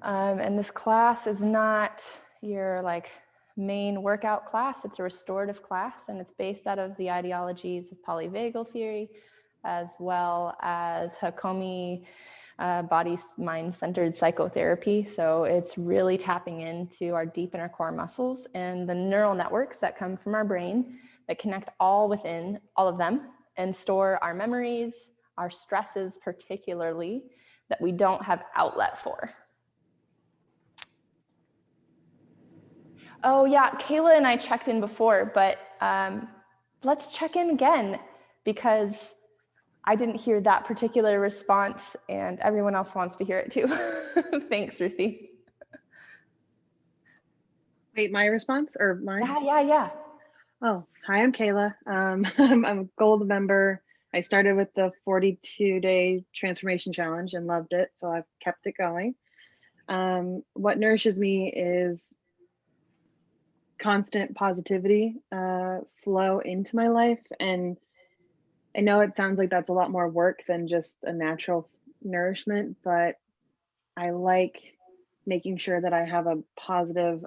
And this class is not your like main workout class. It's a restorative class, and it's based out of the ideologies of polyvagal theory, as well as Hakomi body mind centered psychotherapy. So it's really tapping into our deep inner core muscles and the neural networks that come from our brain that connect all within all of them and store our memories, our stresses particularly, that we don't have outlet for. Oh yeah, Kayla and I checked in before, but let's check in again because I didn't hear that particular response and everyone else wants to hear it too. Thanks, Ruthie. Wait, my response or mine? Yeah. Oh, hi, I'm Kayla. I'm a gold member. I started with the 42-day transformation challenge and loved it, so I've kept it going. What nourishes me is constant positivity flow into my life. And I know it sounds like that's a lot more work than just a natural nourishment, but I like making sure that I have a positive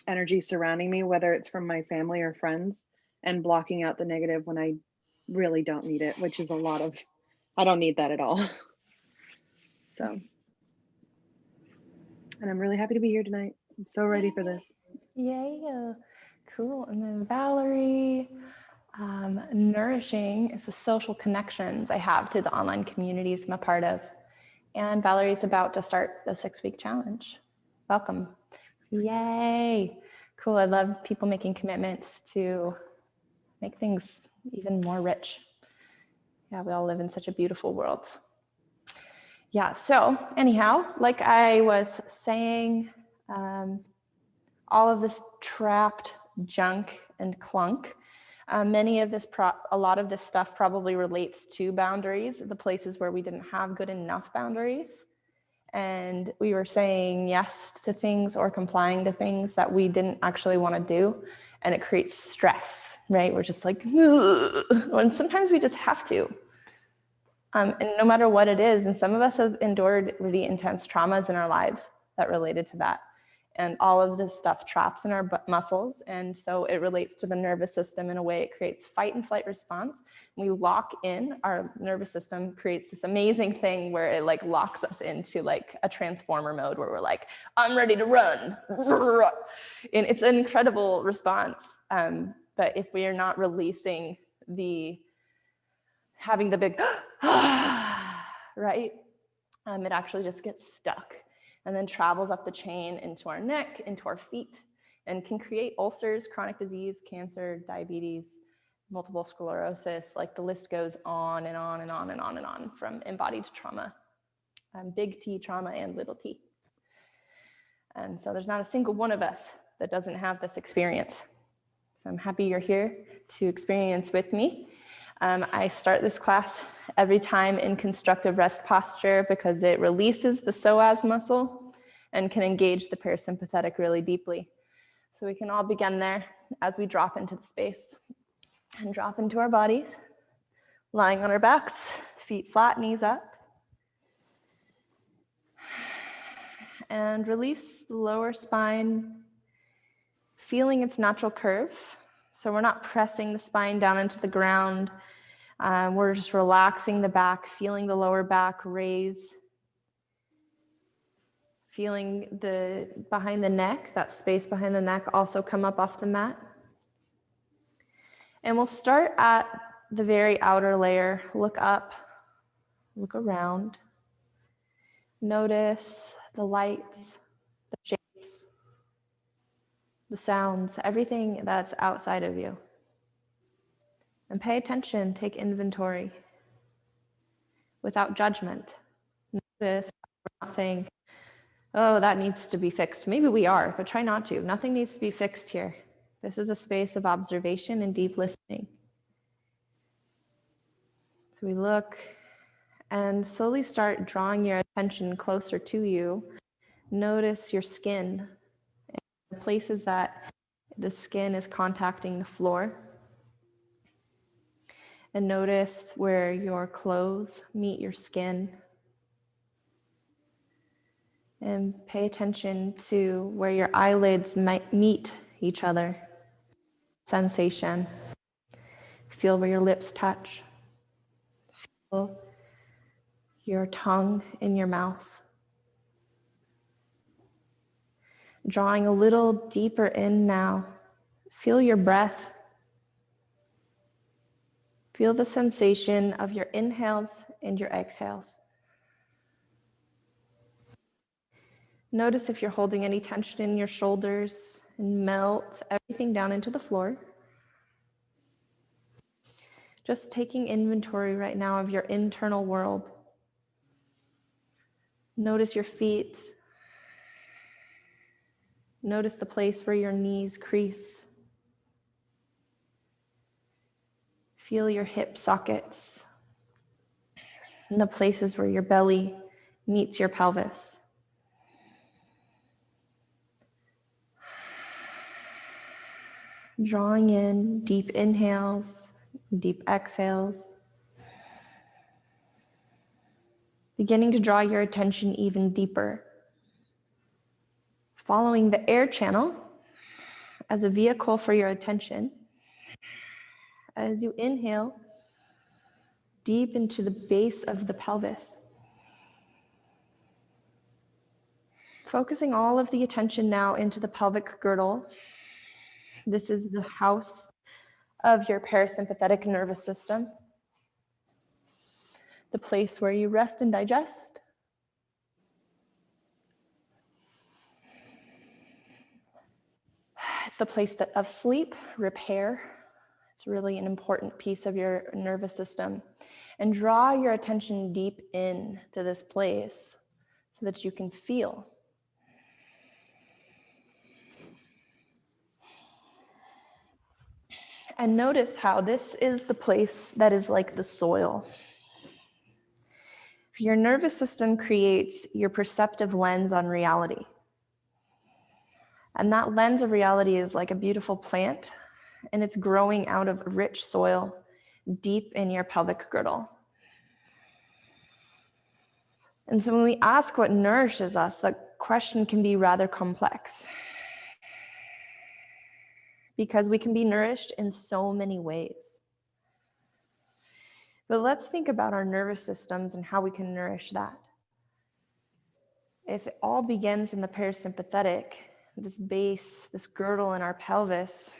energy surrounding me, whether it's from my family or friends, and blocking out the negative when I really don't need it, which is a lot of, I don't need that at all. So, and I'm really happy to be here tonight. I'm so ready for this. Yeah, cool. And then Valerie, nourishing is the social connections I have through the online communities I'm a part of. And Valerie's about to start the 6-week challenge. Welcome. Yay. Cool. I love people making commitments to make things even more rich. Yeah, we all live in such a beautiful world. Yeah, so anyhow, like I was saying, all of this trapped junk and clunk, a lot of this stuff probably relates to boundaries, the places where we didn't have good enough boundaries. And we were saying yes to things or complying to things that we didn't actually want to do. And it creates stress, right? We're just like, and sometimes we just have to. And no matter what it is, and some of us have endured really intense traumas in our lives that related to that. And all of this stuff traps in our muscles. And so it relates to the nervous system in a way. It creates fight and flight response. We lock in, our nervous system creates this amazing thing where it like locks us into like a transformer mode where we're like, I'm ready to run. And it's an incredible response. But if we are not releasing having the big, right? It actually just gets stuck and then travels up the chain into our neck, into our feet, and can create ulcers, chronic disease, cancer, diabetes, multiple sclerosis, like the list goes on and on and on and on and on from embodied trauma, big T trauma and little t. And so there's not a single one of us that doesn't have this experience. So I'm happy you're here to experience with me. I start this class every time in constructive rest posture because it releases the psoas muscle and can engage the parasympathetic really deeply. So we can all begin there as we drop into the space and drop into our bodies, lying on our backs, feet flat, knees up. And release the lower spine, feeling its natural curve. So we're not pressing the spine down into the ground. We're just relaxing the back, feeling the lower back raise, feeling the behind the neck, that space behind the neck also come up off the mat. And we'll start at the very outer layer. Look up, look around. Notice the lights, the shapes, the sounds, everything that's outside of you. And pay attention, take inventory without judgment. Notice we're not saying, oh, that needs to be fixed. Maybe we are, but try not to. Nothing needs to be fixed here. This is a space of observation and deep listening. So we look and slowly start drawing your attention closer to you. Notice your skin, the places that the skin is contacting the floor. And notice where your clothes meet your skin. And pay attention to where your eyelids might meet each other. Sensation. Feel where your lips touch. Feel your tongue in your mouth. Drawing a little deeper in now. Feel your breath. Feel the sensation of your inhales and your exhales. Notice if you're holding any tension in your shoulders, and melt everything down into the floor. Just taking inventory right now of your internal world. Notice your feet. Notice the place where your knees crease. Feel your hip sockets and the places where your belly meets your pelvis. Drawing in deep inhales, deep exhales. Beginning to draw your attention even deeper. Following the air channel as a vehicle for your attention. As you inhale deep into the base of the pelvis. Focusing all of the attention now into the pelvic girdle. This is the house of your parasympathetic nervous system. The place where you rest and digest. It's the place of sleep, repair. It's really an important piece of your nervous system. And draw your attention deep in to this place so that you can feel. And notice how this is the place that is like the soil. Your nervous system creates your perceptive lens on reality. And that lens of reality is like a beautiful plant, and it's growing out of rich soil deep in your pelvic girdle. And so when we ask what nourishes us, the question can be rather complex. Because we can be nourished in so many ways. But let's think about our nervous systems and how we can nourish that. If it all begins in the parasympathetic, this base, this girdle in our pelvis,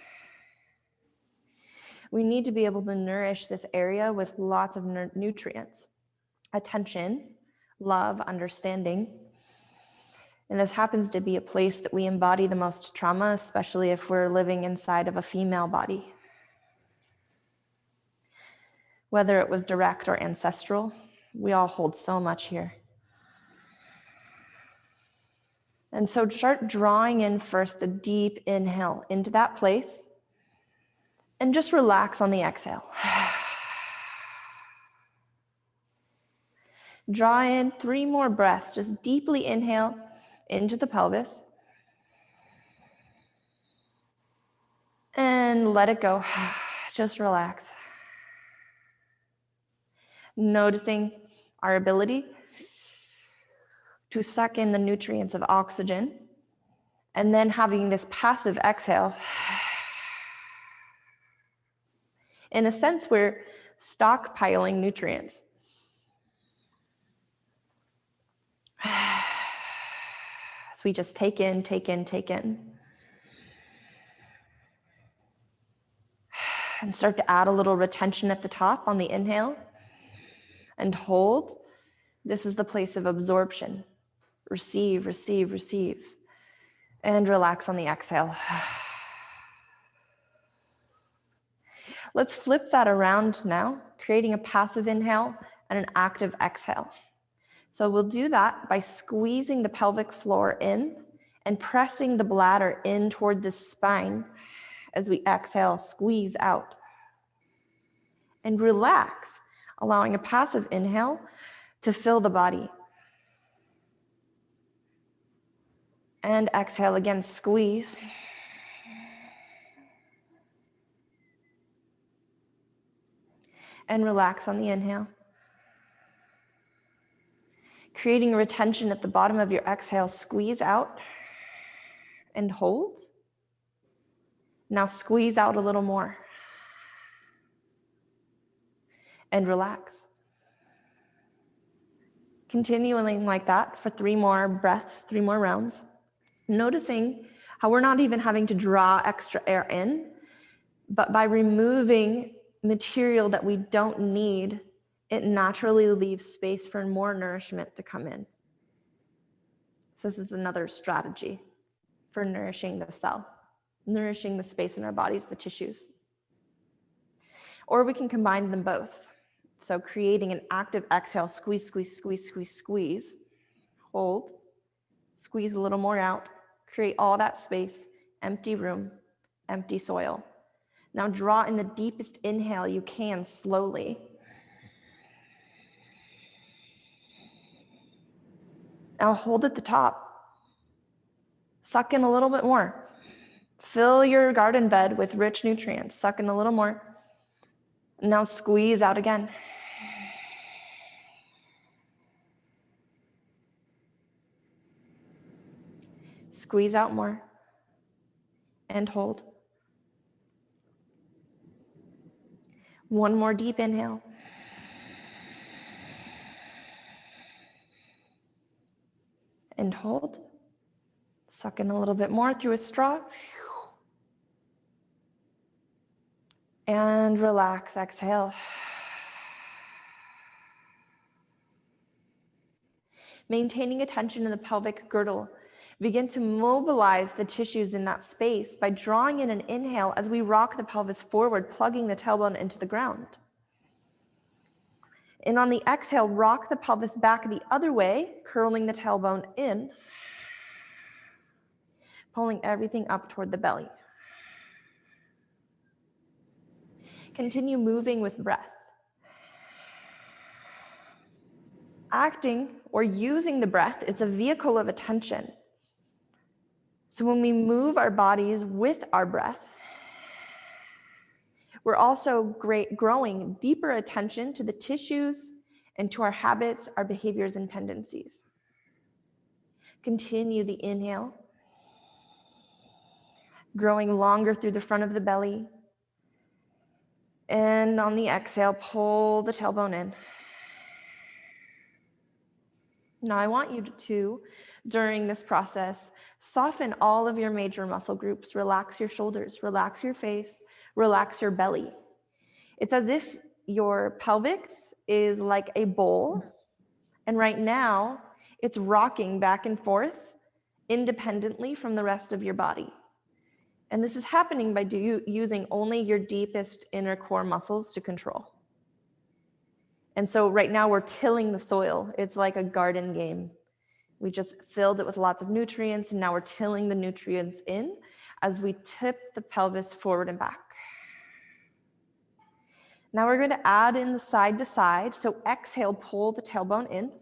we need to be able to nourish this area with lots of nutrients, attention, love, understanding. And this happens to be a place that we embody the most trauma, especially if we're living inside of a female body. Whether it was direct or ancestral, we all hold so much here. And so start drawing in first a deep inhale into that place and just relax on the exhale. Draw in 3 more breaths, just deeply inhale into the pelvis and let it go. Just relax. Noticing our ability to suck in the nutrients of oxygen, and then having this passive exhale. In a sense, we're stockpiling nutrients. So we just take in, take in, take in. And start to add a little retention at the top on the inhale. And hold. This is the place of absorption. Receive, receive, receive. And relax on the exhale. Let's flip that around now, creating a passive inhale and an active exhale. So we'll do that by squeezing the pelvic floor in and pressing the bladder in toward the spine as we exhale, squeeze out. And relax, allowing a passive inhale to fill the body. And exhale again, squeeze. And relax on the inhale. Creating a retention at the bottom of your exhale, squeeze out and hold. Now squeeze out a little more and relax. Continuing like that for 3 more breaths, 3 more rounds. Noticing how we're not even having to draw extra air in, but by removing material that we don't need, it naturally leaves space for more nourishment to come in. So this is another strategy for nourishing the cell, nourishing the space in our bodies, the tissues. Or we can combine them both. So creating an active exhale, squeeze, squeeze, squeeze, squeeze, squeeze, hold, squeeze a little more out, create all that space, empty room, empty soil. Now draw in the deepest inhale you can slowly. Now hold at the top. Suck in a little bit more. Fill your garden bed with rich nutrients. Suck in a little more. Now squeeze out again. Squeeze out more. And hold. One more deep inhale. And hold. Suck in a little bit more through a straw. And relax, exhale. Maintaining attention in the pelvic girdle. Begin to mobilize the tissues in that space by drawing in an inhale as we rock the pelvis forward, plugging the tailbone into the ground. And on the exhale, rock the pelvis back the other way, curling the tailbone in, pulling everything up toward the belly. Continue moving with breath. Acting or using the breath, it's a vehicle of attention. So when we move our bodies with our breath, we're also growing deeper attention to the tissues and to our habits, our behaviors, and tendencies. Continue the inhale, growing longer through the front of the belly. And on the exhale, pull the tailbone in. Now I want you to, during this process, soften all of your major muscle groups. Relax your shoulders, relax your face, relax your belly. It's as if your pelvis is like a bowl, and right now it's rocking back and forth independently from the rest of your body. And this is happening by using only your deepest inner core muscles to control. And so right now we're tilling the soil. It's like a garden game. We just filled it with lots of nutrients, and now we're tilling the nutrients in as we tip the pelvis forward and back. Now we're going to add in the side to side. So exhale, pull the tailbone in.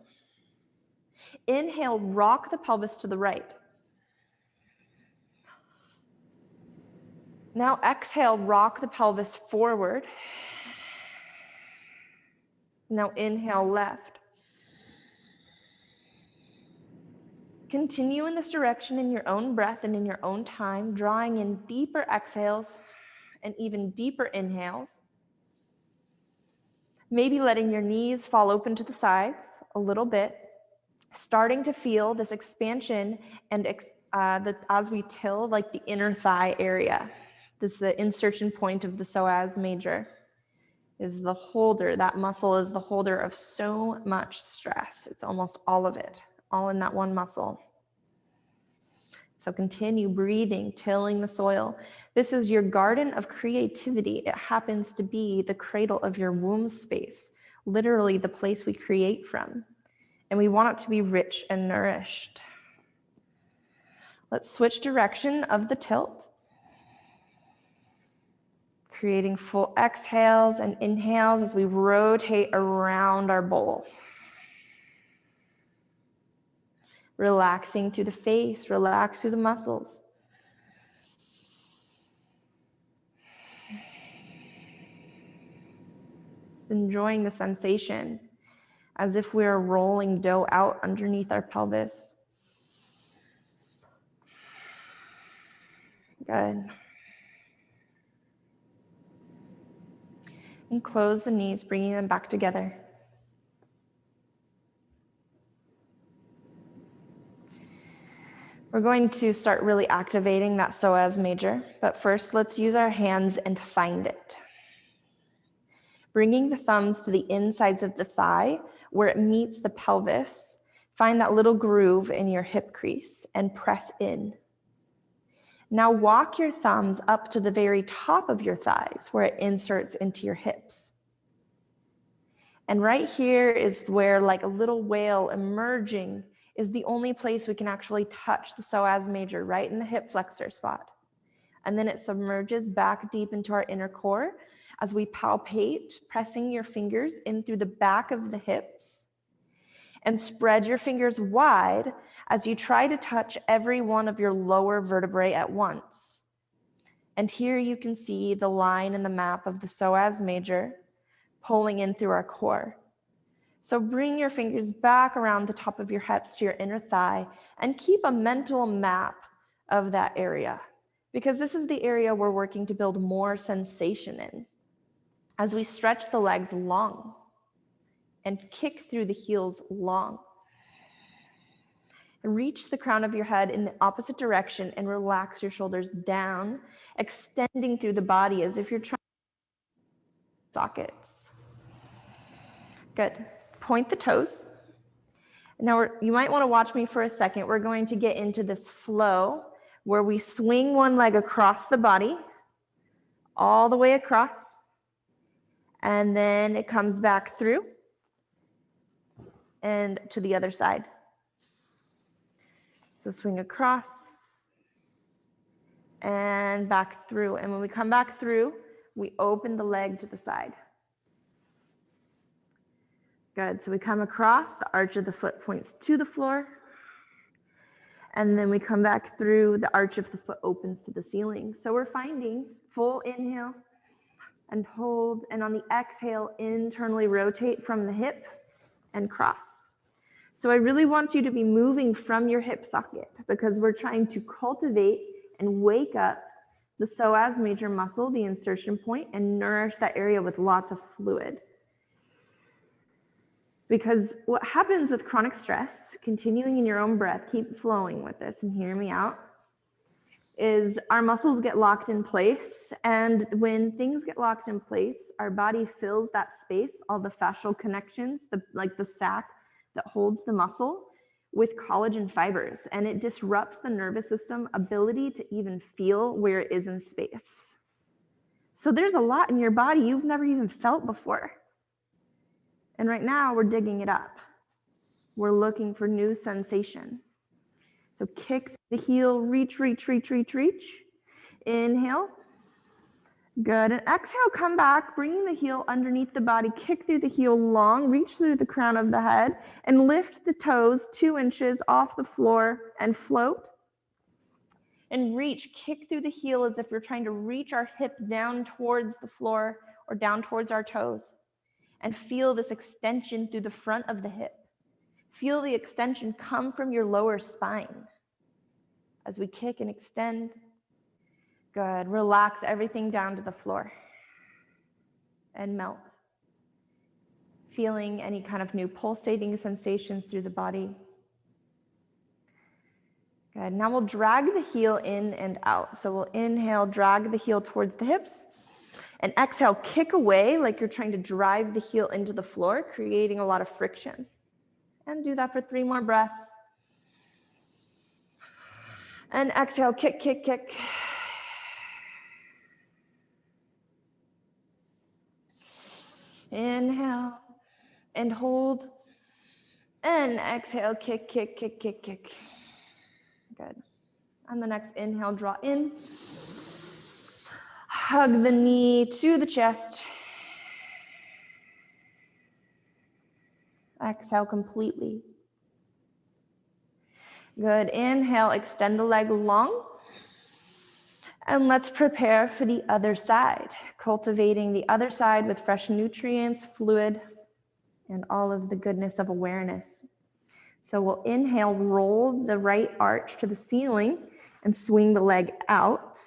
Inhale, rock the pelvis to the right. Now exhale, rock the pelvis forward. Now inhale, left. Continue in this direction in your own breath and in your own time, drawing in deeper exhales and even deeper inhales. Maybe letting your knees fall open to the sides a little bit, starting to feel this expansion and as we till like the inner thigh area. This is the insertion point of the psoas major. Is the holder. That muscle is the holder of so much stress. It's almost all of it, all in that one muscle. So continue breathing, tilling the soil. This is your garden of creativity. It happens to be the cradle of your womb space, literally the place we create from. And we want it to be rich and nourished. Let's switch direction of the tilt. Creating full exhales and inhales as we rotate around our bowl. Relaxing through the face, relax through the muscles. Just enjoying the sensation as if we're rolling dough out underneath our pelvis. Good. And close the knees, bringing them back together. We're going to start really activating that psoas major, but first let's use our hands and find it. Bringing the thumbs to the insides of the thigh where it meets the pelvis, find that little groove in your hip crease and press in. Now walk your thumbs up to the very top of your thighs where it inserts into your hips. And right here is where, like a little whale emerging, is the only place we can actually touch the psoas major, right in the hip flexor spot. And then it submerges back deep into our inner core as we palpate, pressing your fingers in through the back of the hips, and spread your fingers wide as you try to touch every one of your lower vertebrae at once. And here you can see the line in the map of the psoas major pulling in through our core. So bring your fingers back around the top of your hips to your inner thigh and keep a mental map of that area, because this is the area we're working to build more sensation in. As we stretch the legs long and kick through the heels long. And reach the crown of your head in the opposite direction and relax your shoulders down, extending through the body as if you're trying sockets. Good. Point the toes. Now you might want to watch me for a second. We're going to get into this flow where we swing one leg across the body, all the way across, and then it comes back through and to the other side. So swing across and back through. And when we come back through, we open the leg to the side. Good. So we come across, the arch of the foot points to the floor. And then we come back through, the arch of the foot opens to the ceiling. So we're finding full inhale and hold. And on the exhale, internally rotate from the hip and cross. So I really want you to be moving from your hip socket because we're trying to cultivate and wake up the psoas major muscle, the insertion point, and nourish that area with lots of fluid. Because what happens with chronic stress, continuing in your own breath, keep flowing with this and hear me out, is our muscles get locked in place. And when things get locked in place, our body fills that space, all the fascial connections, like the sac that holds the muscle, with collagen fibers. And it disrupts the nervous system ability to even feel where it is in space. So there's a lot in your body you've never even felt before. And right now we're digging it up. We're looking for new sensation. So kick the heel, reach, reach, reach, reach, reach. Inhale. Good. And exhale, come back, bringing the heel underneath the body, kick through the heel long, reach through the crown of the head, and lift the toes 2 inches off the floor and float. And reach, kick through the heel as if you're trying to reach our hip down towards the floor or down towards our toes. And feel this extension through the front of the hip. Feel the extension come from your lower spine as we kick and extend. Good. Relax everything down to the floor and melt. Feeling any kind of new pulsating sensations through the body. Good. Now we'll drag the heel in and out. So we'll inhale, drag the heel towards the hips. And exhale, kick away like you're trying to drive the heel into the floor, creating a lot of friction. And do that for 3 more breaths. And exhale, kick, kick, kick. Inhale and hold. And exhale, kick, kick, kick, kick, kick. Good. On the next inhale, draw in. Hug the knee to the chest. Exhale completely. Good. Inhale, extend the leg long. And let's prepare for the other side, cultivating the other side with fresh nutrients, fluid, and all of the goodness of awareness. So we'll inhale, roll the right arch to the ceiling and swing the leg out.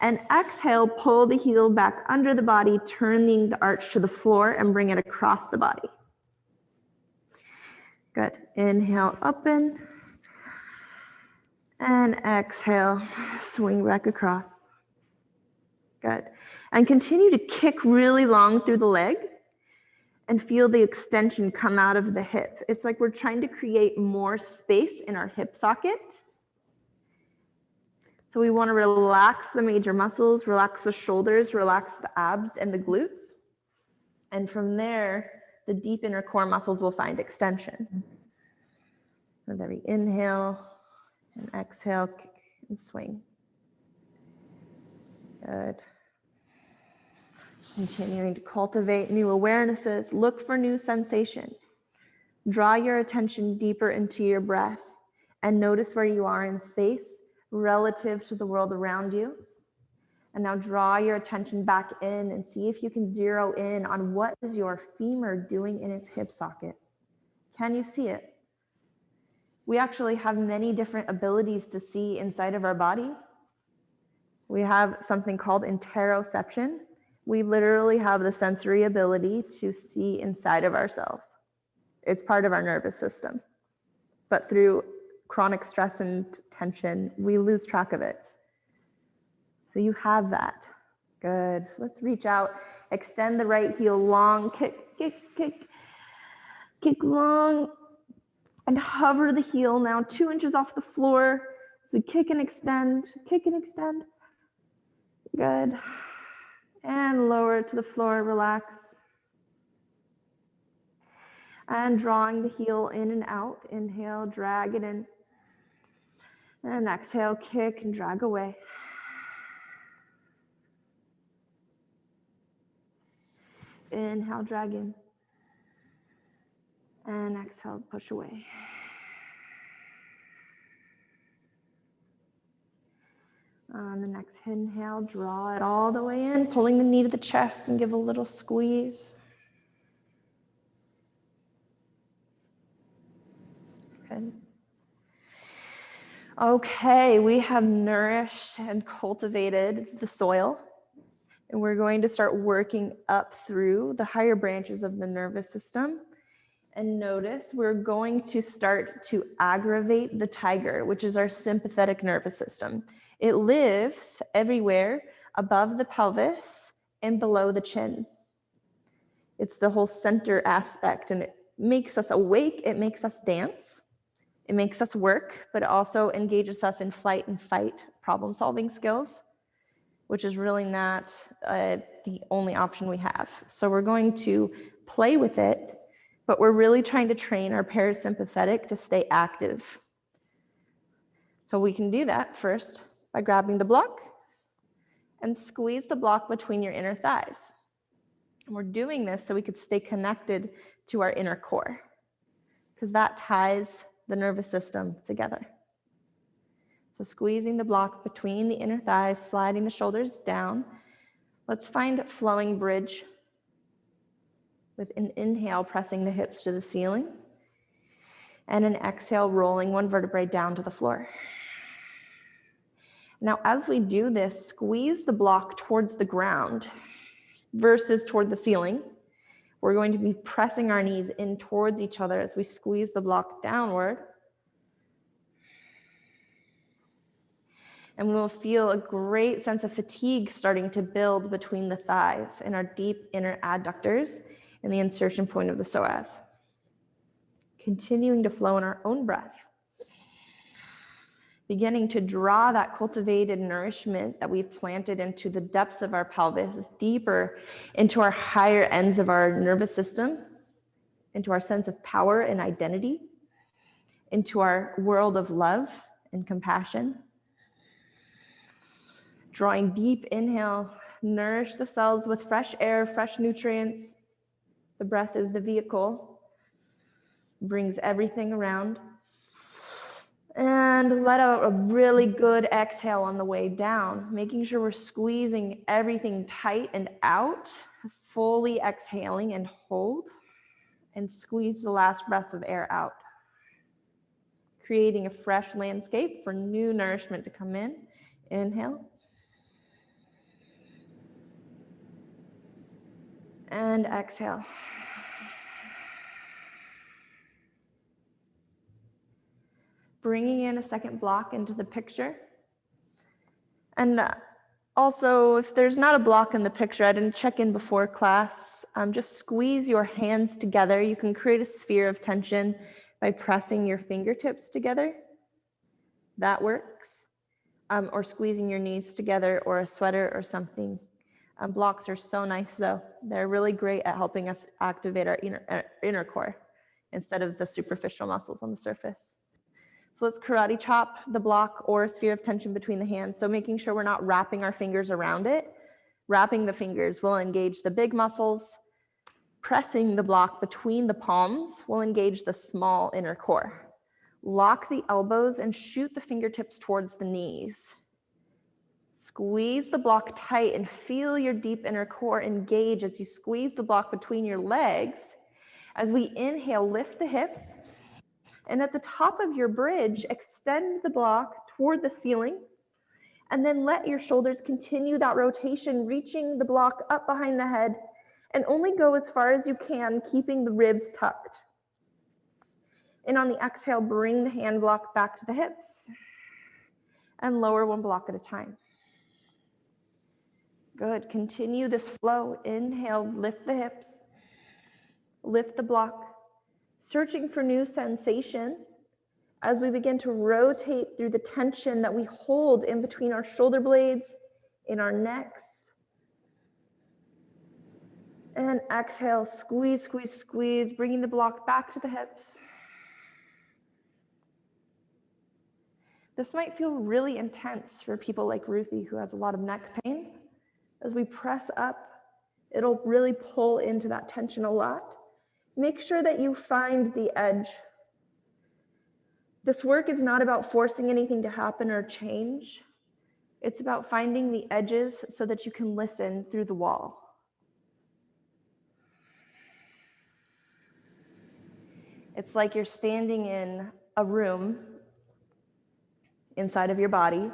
And exhale, pull the heel back under the body, turning the arch to the floor and bring it across the body. Good. Inhale, open. And exhale, swing back across. Good. And continue to kick really long through the leg and feel the extension come out of the hip. It's like we're trying to create more space in our hip socket. So we want to relax the major muscles, relax the shoulders, relax the abs and the glutes. And from there, the deep inner core muscles will find extension. With every inhale and exhale, kick and swing. Good. Continuing to cultivate new awarenesses, look for new sensation. Draw your attention deeper into your breath and notice where you are in space relative to the world around you. And now draw your attention back in and see if you can zero in on what is your femur doing in its hip socket. Can you see it? We actually have many different abilities to see inside of our body. We have something called interoception. We literally have the sensory ability to see inside of ourselves. It's part of our nervous system. But through chronic stress and tension, we lose track of it. So you have that. Good. Let's reach out, extend the right heel long, kick long, and hover the heel now 2 inches off the floor. So we kick and extend, Good. And lower it to the floor, relax. And drawing the heel in and out. Inhale, drag it in. And exhale, kick and drag away. Inhale, drag in. And exhale, push away. On the next inhale, draw it all the way in, pulling the knee to the chest and give a little squeeze. Good. Okay, we have nourished and cultivated the soil, and we're going to start working up through the higher branches of the nervous system. And notice we're going to start to aggravate the tiger, which is our sympathetic nervous system. It lives everywhere above the pelvis and below the chin. It's the whole center aspect, and it makes us awake, it makes us dance, it makes us work, but it also engages us in flight and fight problem-solving skills, which is really not the only option we have. So we're going to play with it, but we're really trying to train our parasympathetic to stay active. So we can do that first by grabbing the block and squeeze the block between your inner thighs. And we're doing this so we could stay connected to our inner core, because that ties the nervous system together. So squeezing the block between the inner thighs, sliding the shoulders down. Let's find a flowing bridge with an inhale, pressing the hips to the ceiling, and an exhale, rolling one vertebrae down to the floor. Now, as we do this, squeeze the block towards the ground versus toward the ceiling. We're going to be pressing our knees in towards each other as we squeeze the block downward. And we'll feel a great sense of fatigue starting to build between the thighs and our deep inner adductors and the insertion point of the psoas. Continuing to flow in our own breath. Beginning to draw that cultivated nourishment that we've planted into the depths of our pelvis, deeper into our higher ends of our nervous system, into our sense of power and identity, into our world of love and compassion. Drawing deep inhale, nourish the cells with fresh air, fresh nutrients. The breath is the vehicle, brings everything around. And let out a really good exhale on the way down, making sure we're squeezing everything tight and out, fully exhaling and hold. and squeeze the last breath of air out, creating a fresh landscape for new nourishment to come in. Inhale. And exhale. Bringing in a second block into the picture. And also, if there's not a block in the picture, I didn't check in before class, just squeeze your hands together. You can create a sphere of tension by pressing your fingertips together. That works. Or squeezing your knees together, or a sweater or something. Blocks are so nice though. They're really great at helping us activate our inner core instead of the superficial muscles on the surface. So let's karate chop the block or sphere of tension between the hands. So making sure we're not wrapping our fingers around it. Wrapping the fingers will engage the big muscles. Pressing the block between the palms will engage the small inner core. Lock the elbows and shoot the fingertips towards the knees. Squeeze the block tight and feel your deep inner core engage as you squeeze the block between your legs. As we inhale, lift the hips. And at the top of your bridge, extend the block toward the ceiling. And then let your shoulders continue that rotation, reaching the block up behind the head. And only go as far as you can, keeping the ribs tucked. And on the exhale, bring the hand block back to the hips. And lower one block at a time. Good. Continue this flow. Inhale, lift the hips. Lift the block. Searching for new sensation as we begin to rotate through the tension that we hold in between our shoulder blades, in our necks. And exhale, squeeze, squeeze, squeeze, bringing the block back to the hips. This might feel really intense for people like Ruthie, who has a lot of neck pain. As we press up, it'll really pull into that tension a lot. Make sure that you find the edge. This work is not about forcing anything to happen or change. It's about finding the edges so that you can listen through the wall. It's like you're standing in a room inside of your body,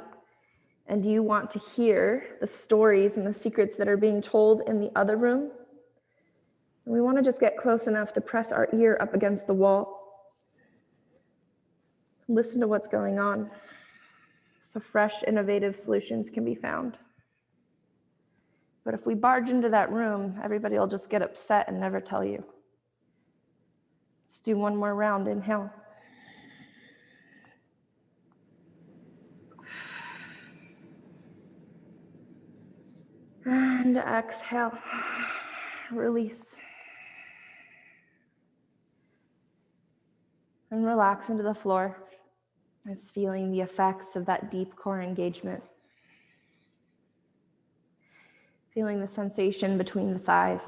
and you want to hear the stories and the secrets that are being told in the other room. And we want to just get close enough to press our ear up against the wall. Listen to what's going on, so fresh, innovative solutions can be found. But if we barge into that room, everybody will just get upset and never tell you. Let's do one more round. Inhale. And exhale. Release. And relax into the floor as feeling the effects of that deep core engagement. Feeling the sensation between the thighs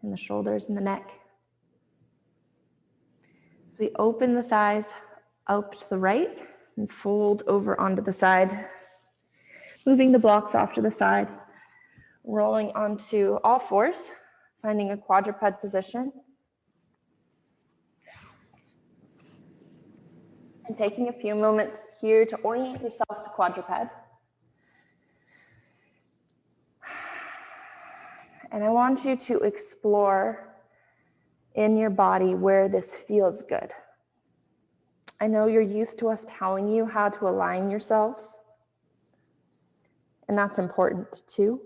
and the shoulders and the neck. As we open the thighs out to the right and fold over onto the side, moving the blocks off to the side, rolling onto all fours, finding a quadruped position. And taking a few moments here to orient yourself to quadruped. And I want you to explore in your body where this feels good. I know you're used to us telling you how to align yourselves, and that's important too.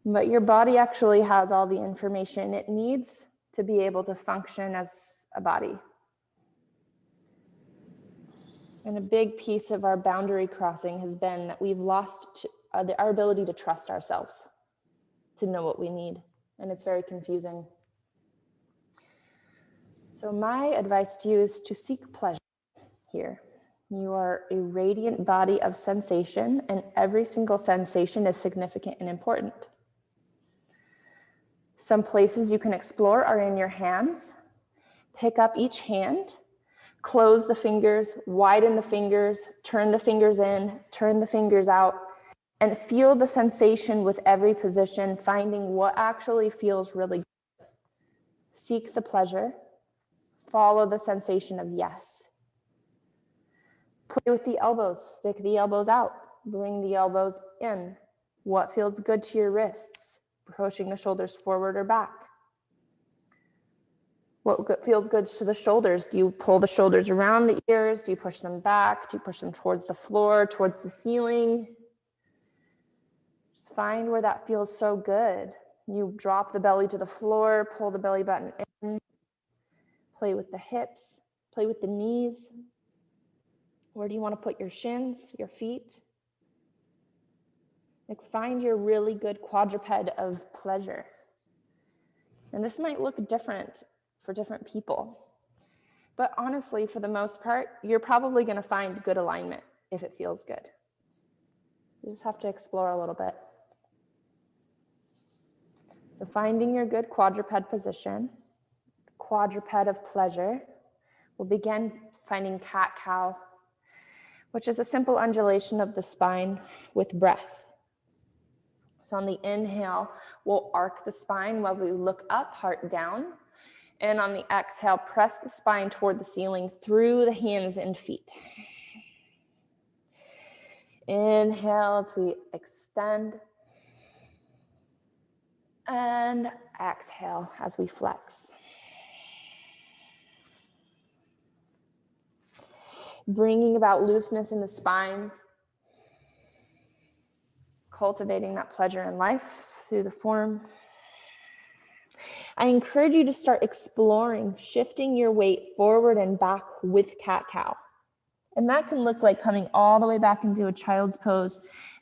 But your body actually has all the information it needs to be able to function as a body. And a big piece of our boundary crossing has been that we've lost our ability to trust ourselves, to know what we need. And it's very confusing. So my advice to you is to seek pleasure here. You are a radiant body of sensation, and every single sensation is significant and important. Some places you can explore are in your hands. Pick up each hand. Close the fingers, widen the fingers, turn the fingers in, turn the fingers out, and feel the sensation with every position, finding what actually feels really good. Seek the pleasure. Follow the sensation of yes. Play with the elbows. Stick the elbows out. Bring the elbows in. What feels good to your wrists? Pushing the shoulders forward or back? What feels good to the shoulders? Do you pull the shoulders around the ears? Do you push them back? Do you push them towards the floor, towards the ceiling? Just find where that feels so good. You drop the belly to the floor, pull the belly button in, play with the hips, play with the knees. Where do you want to put your shins, your feet? Like, find your really good quadruped of pleasure. And this might look different for different people. But honestly, for the most part, you're probably going to find good alignment if it feels good. You just have to explore a little bit. So finding your good quadruped position, quadruped of pleasure. We'll begin finding cat-cow, which is a simple undulation of the spine with breath. So on the inhale, we'll arc the spine while we look up, heart down. And on the exhale, press the spine toward the ceiling through the hands and feet. Inhale as we extend. And exhale as we flex. Bringing about looseness in the spines. Cultivating that pleasure in life through the form. I encourage you to start exploring, shifting your weight forward and back with cat-cow. And that can look like coming all the way back into a child's pose.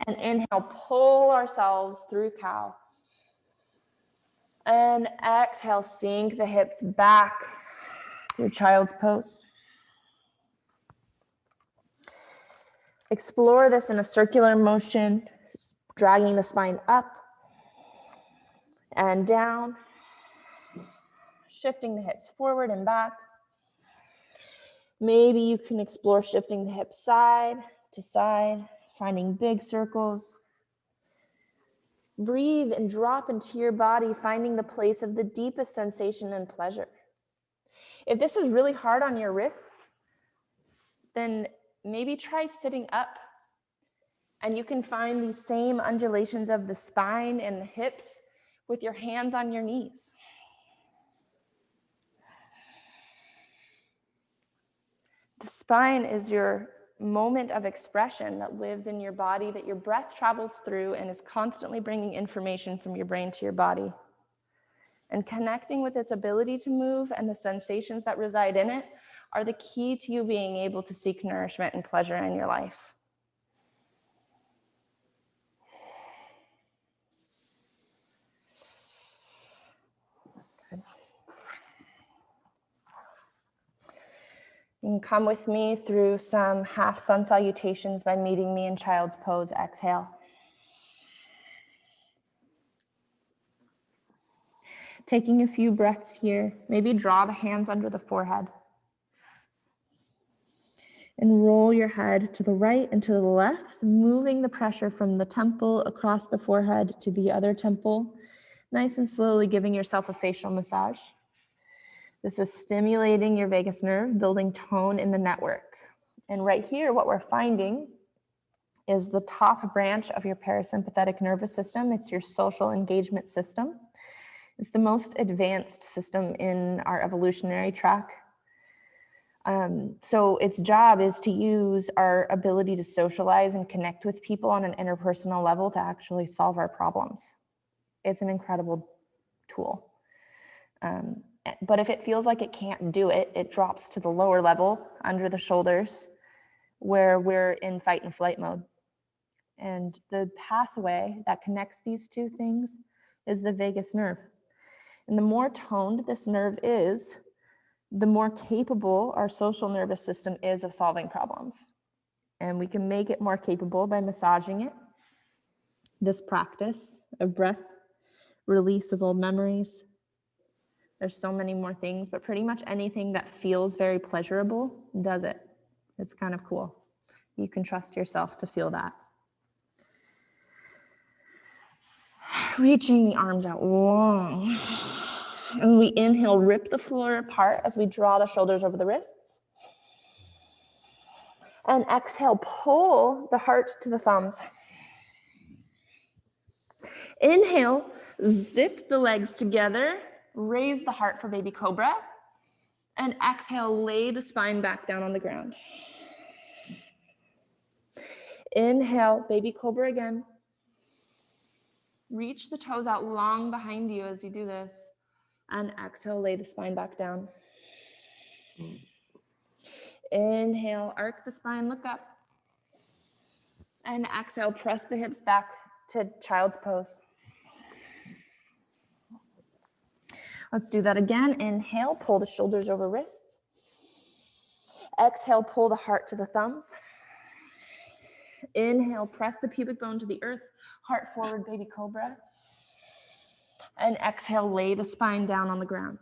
And inhale, pull ourselves through cow. And exhale, sink the hips back to child's pose. Explore this in a circular motion, dragging the spine up and down, shifting the hips forward and back. Maybe you can explore shifting the hips side to side, finding big circles. Breathe and drop into your body, finding the place of the deepest sensation and pleasure. If this is really hard on your wrists, then maybe try sitting up. And you can find these same undulations of the spine and the hips with your hands on your knees. The spine is your moment of expression that lives in your body, that your breath travels through and is constantly bringing information from your brain to your body. And connecting with its ability to move and the sensations that reside in it are the key to you being able to seek nourishment and pleasure in your life. Good. You can come with me through some half sun salutations by meeting me in child's pose. Exhale. Taking a few breaths here, maybe draw the hands under the forehead. And roll your head to the right and to the left, moving the pressure from the temple across the forehead to the other temple. Nice and slowly giving yourself a facial massage. This is stimulating your vagus nerve, building tone in the network. And right here, what we're finding is the top branch of your parasympathetic nervous system. It's your social engagement system. It's the most advanced system in our evolutionary track. So its job is to use our ability to socialize and connect with people on an interpersonal level to actually solve our problems. It's an incredible tool. But if it feels like it can't do it, it drops to the lower level under the shoulders where we're in fight and flight mode. And the pathway that connects these two things is the vagus nerve. And the more toned this nerve is, the more capable our social nervous system is of solving problems. And we can make it more capable by massaging it. This practice of breath, release of old memories. There's so many more things, but pretty much anything that feels very pleasurable does it. It's kind of cool. You can trust yourself to feel that. Reaching the arms out long. And we inhale, rip the floor apart as we draw the shoulders over the wrists. And exhale, pull the heart to the thumbs. Inhale, zip the legs together, raise the heart for baby cobra. And exhale, lay the spine back down on the ground. Inhale, baby cobra again. Reach the toes out long behind you as you do this. And exhale, lay the spine back down. Inhale, arc the spine, look up. And exhale, press the hips back to child's pose. Let's do that again. Inhale, pull the shoulders over wrists. Exhale, pull the heart to the thumbs. Inhale, press the pubic bone to the earth. Heart forward, baby cobra. And exhale, lay the spine down on the ground.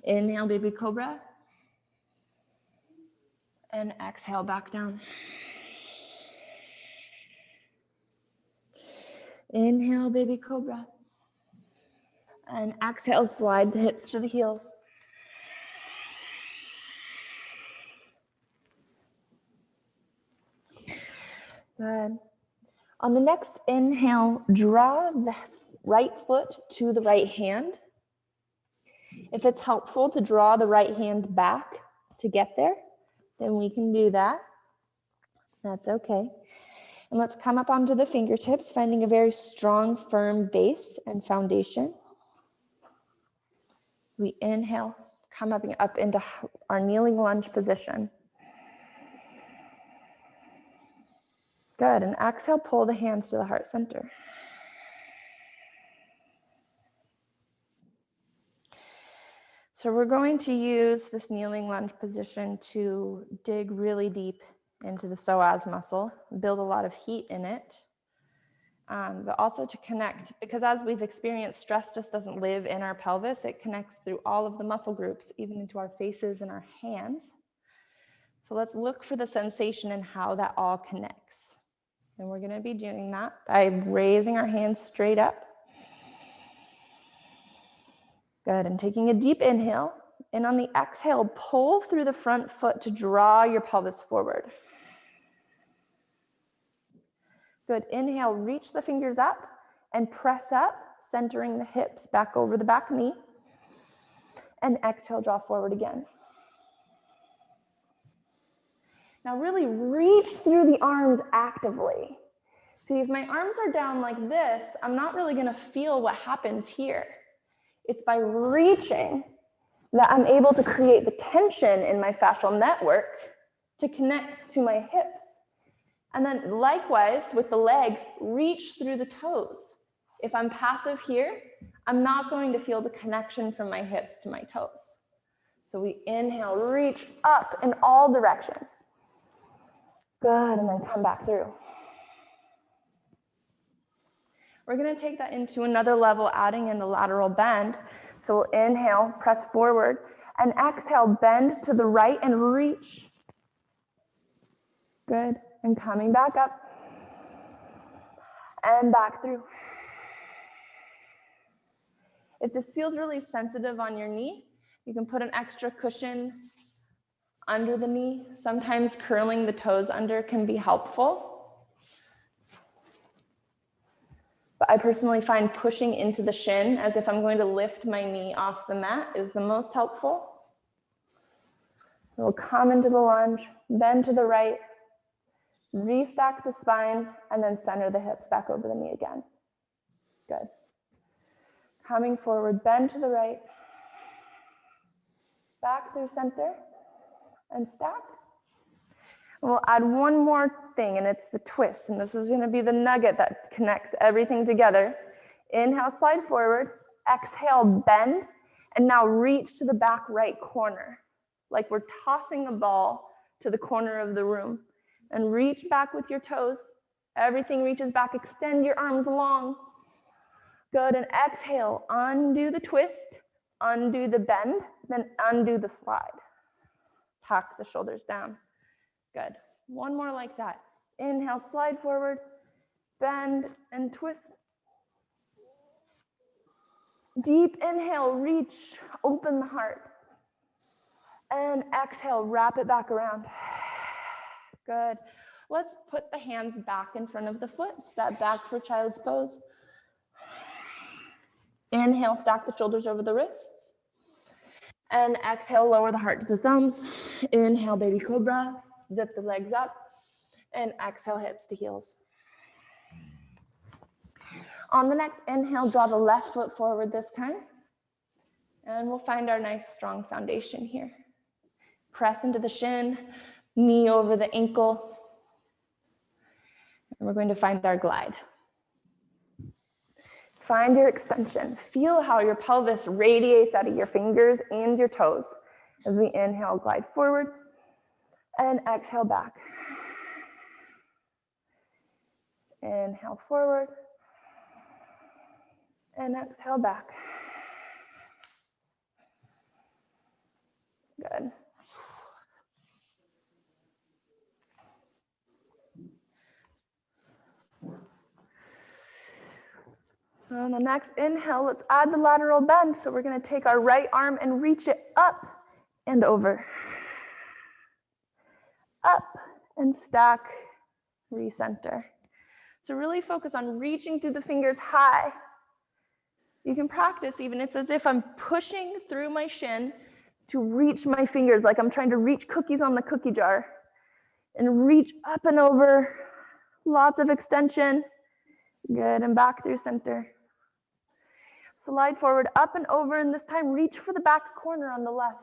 Inhale, baby cobra. And exhale, back down. Inhale, baby cobra. And exhale, slide the hips to the heels. Good. On the next inhale, draw the right foot to the right hand. If it's helpful to draw the right hand back to get there, then we can do that. That's okay. And let's come up onto the fingertips, finding a very strong, firm base and foundation. We inhale, come up into our kneeling lunge position. Good, and exhale, pull the hands to the heart center. So we're going to use this kneeling lunge position to dig really deep into the psoas muscle, build a lot of heat in it, but also to connect, because as we've experienced, stress just doesn't live in our pelvis. It connects through all of the muscle groups, even into our faces and our hands. So let's look for the sensation and how that all connects. And we're going to be doing that by raising our hands straight up. Good, and taking a deep inhale, and on the exhale, pull through the front foot to draw your pelvis forward. Good, inhale, reach the fingers up and press up, centering the hips back over the back knee. And exhale, draw forward again. Now really reach through the arms actively. See, if my arms are down like this, I'm not really going to feel what happens here. It's by reaching that I'm able to create the tension in my fascial network to connect to my hips. And then likewise with the leg, reach through the toes. If I'm passive here, I'm not going to feel the connection from my hips to my toes. So we inhale, reach up in all directions. Good, and then come back through. We're going to take that into another level, adding in the lateral bend. So we'll inhale, press forward, and exhale, bend to the right and reach. Good, and coming back up, and back through. If this feels really sensitive on your knee, you can put an extra cushion under the knee. Sometimes curling the toes under can be helpful. But I personally find pushing into the shin as if I'm going to lift my knee off the mat is the most helpful. We'll come into the lunge, bend to the right, restack the spine, and then center the hips back over the knee again. Good. Coming forward, bend to the right, back through center, and stack. We'll add one more thing, and it's the twist, and this is going to be the nugget that connects everything together. Inhale, slide forward, exhale, bend, and now reach to the back right corner, like we're tossing a ball to the corner of the room. And reach back with your toes. Everything reaches back, extend your arms long. Good, and exhale, undo the twist, undo the bend, then undo the slide. Tuck the shoulders down. Good. One more like that. Inhale, slide forward, bend and twist. Deep inhale, reach, open the heart. And exhale, wrap it back around. Good. Let's put the hands back in front of the foot. Step back for child's pose. Inhale, stack the shoulders over the wrists. And exhale, lower the heart to the thumbs. Inhale, baby cobra. Zip the legs up. And exhale, hips to heels. On the next inhale, draw the left foot forward this time. And we'll find our nice strong foundation here. Press into the shin, knee over the ankle. And we're going to find our glide. Find your extension. Feel how your pelvis radiates out of your fingers and your toes. As we inhale, glide forward. And exhale back. Inhale forward. And exhale back. Good. So on the next inhale, let's add the lateral bend. So we're going to take our right arm and reach it up and over. Up and stack, recenter. So really focus on reaching through the fingers high. You can practice even, it's as if I'm pushing through my shin to reach my fingers, like I'm trying to reach cookies on the cookie jar. And reach up and over, lots of extension. Good, and back through center. Slide forward, up and over, and this time reach for the back corner on the left.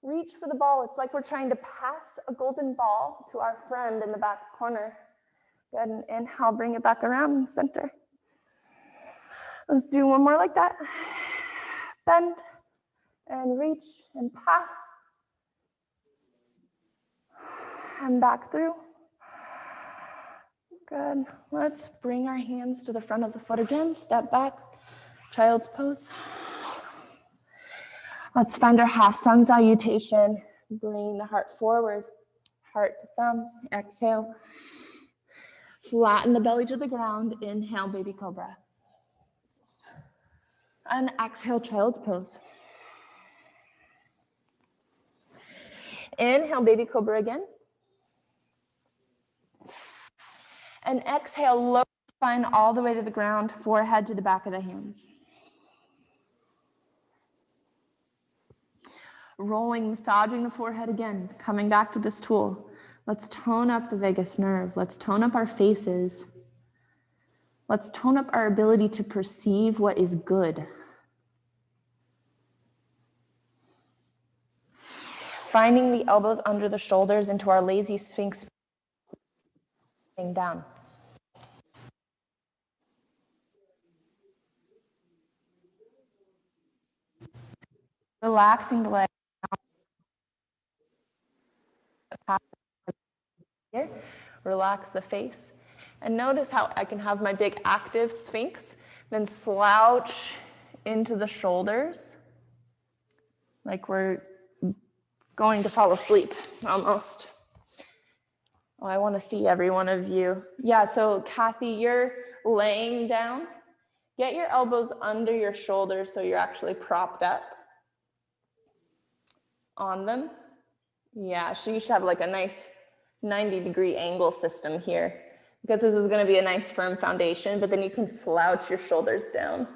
Reach for the ball. It's like we're trying to pass a golden ball to our friend in the back corner. Good, and inhale, bring it back around in center. Let's do one more like that. Bend, and reach, and pass. And back through. Good. Let's bring our hands to the front of the foot again. Step back, child's pose. Let's find our half sun salutation. Bring the heart forward, heart to thumbs. Exhale. Flatten the belly to the ground. Inhale, baby cobra. And exhale, child's pose. Inhale, baby cobra again. And exhale, lower the spine all the way to the ground, forehead to the back of the hands. Rolling, massaging the forehead again, coming back to this tool. Let's tone up the vagus nerve. Let's tone up our faces. Let's tone up our ability to perceive what is good. Finding the elbows under the shoulders into our lazy sphinx down. Relaxing the legs. Here. Relax the face. And notice how I can have my big active sphinx, then slouch into the shoulders, like we're going to fall asleep almost. Oh, I want to see every one of you. Yeah, so Kathy, you're laying down. Get your elbows under your shoulders so you're actually propped up on them. Yeah, so you should have like a nice 90-degree angle system here, because this is going to be a nice firm foundation, but then you can slouch your shoulders down.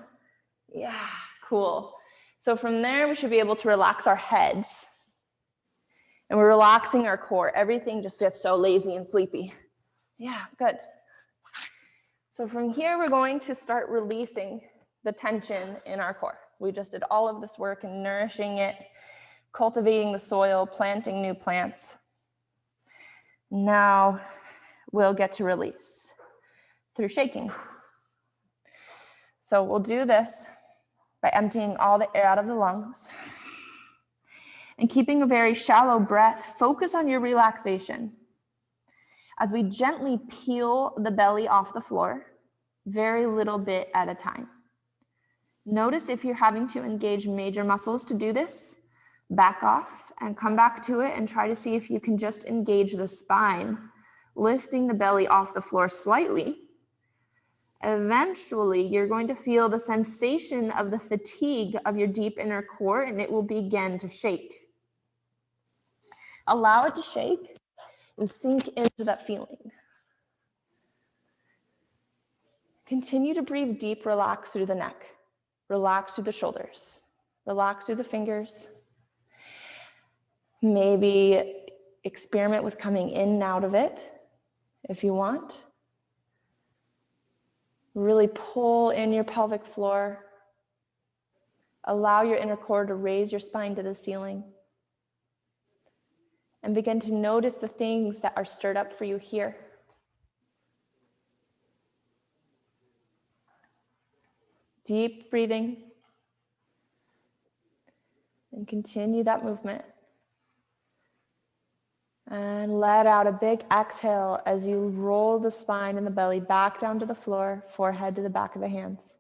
Yeah, cool. So from there, we should be able to relax our heads. And we're relaxing our core. Everything just gets so lazy and sleepy. Yeah, good. So from here, we're going to start releasing the tension in our core. We just did all of this work in nourishing it, cultivating the soil, planting new plants. Now we'll get to release through shaking. So we'll do this by emptying all the air out of the lungs. And keeping a very shallow breath, focus on your relaxation. As we gently peel the belly off the floor, very little bit at a time. Notice if you're having to engage major muscles to do this, back off and come back to it and try to see if you can just engage the spine, lifting the belly off the floor slightly Eventually, you're going to feel the sensation of the fatigue of your deep inner core, and it will begin to shake. Allow it to shake and sink into that feeling. Continue to breathe deep, relax through the neck, relax through the shoulders, relax through the fingers. Maybe experiment with coming in and out of it if you want. Really pull in your pelvic floor. Allow your inner core to raise your spine to the ceiling. And begin to notice the things that are stirred up for you here. Deep breathing. And continue that movement. And let out a big exhale as you roll the spine and the belly back down to the floor, forehead to the back of the hands.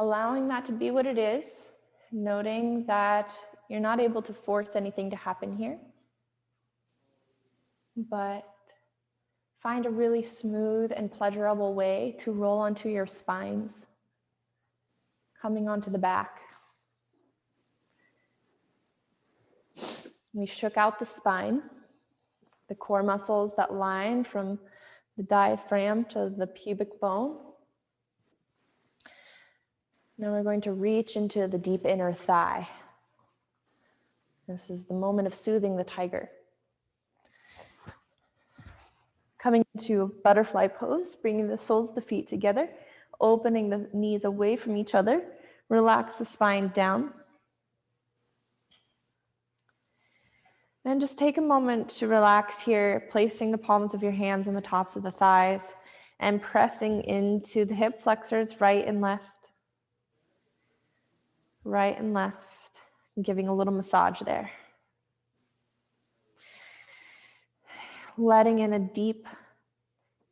Allowing that to be what it is, noting that you're not able to force anything to happen here, but find a really smooth and pleasurable way to roll onto your spines, coming onto the back. We shook out the spine, the core muscles that line from the diaphragm to the pubic bone. Now we're going to reach into the deep inner thigh. This is the moment of soothing the tiger. Coming into butterfly pose, bringing the soles of the feet together, opening the knees away from each other. Relax the spine down. And just take a moment to relax here, placing the palms of your hands on the tops of the thighs and pressing into the hip flexors right and left. Right and left, and giving a little massage there. Letting in a deep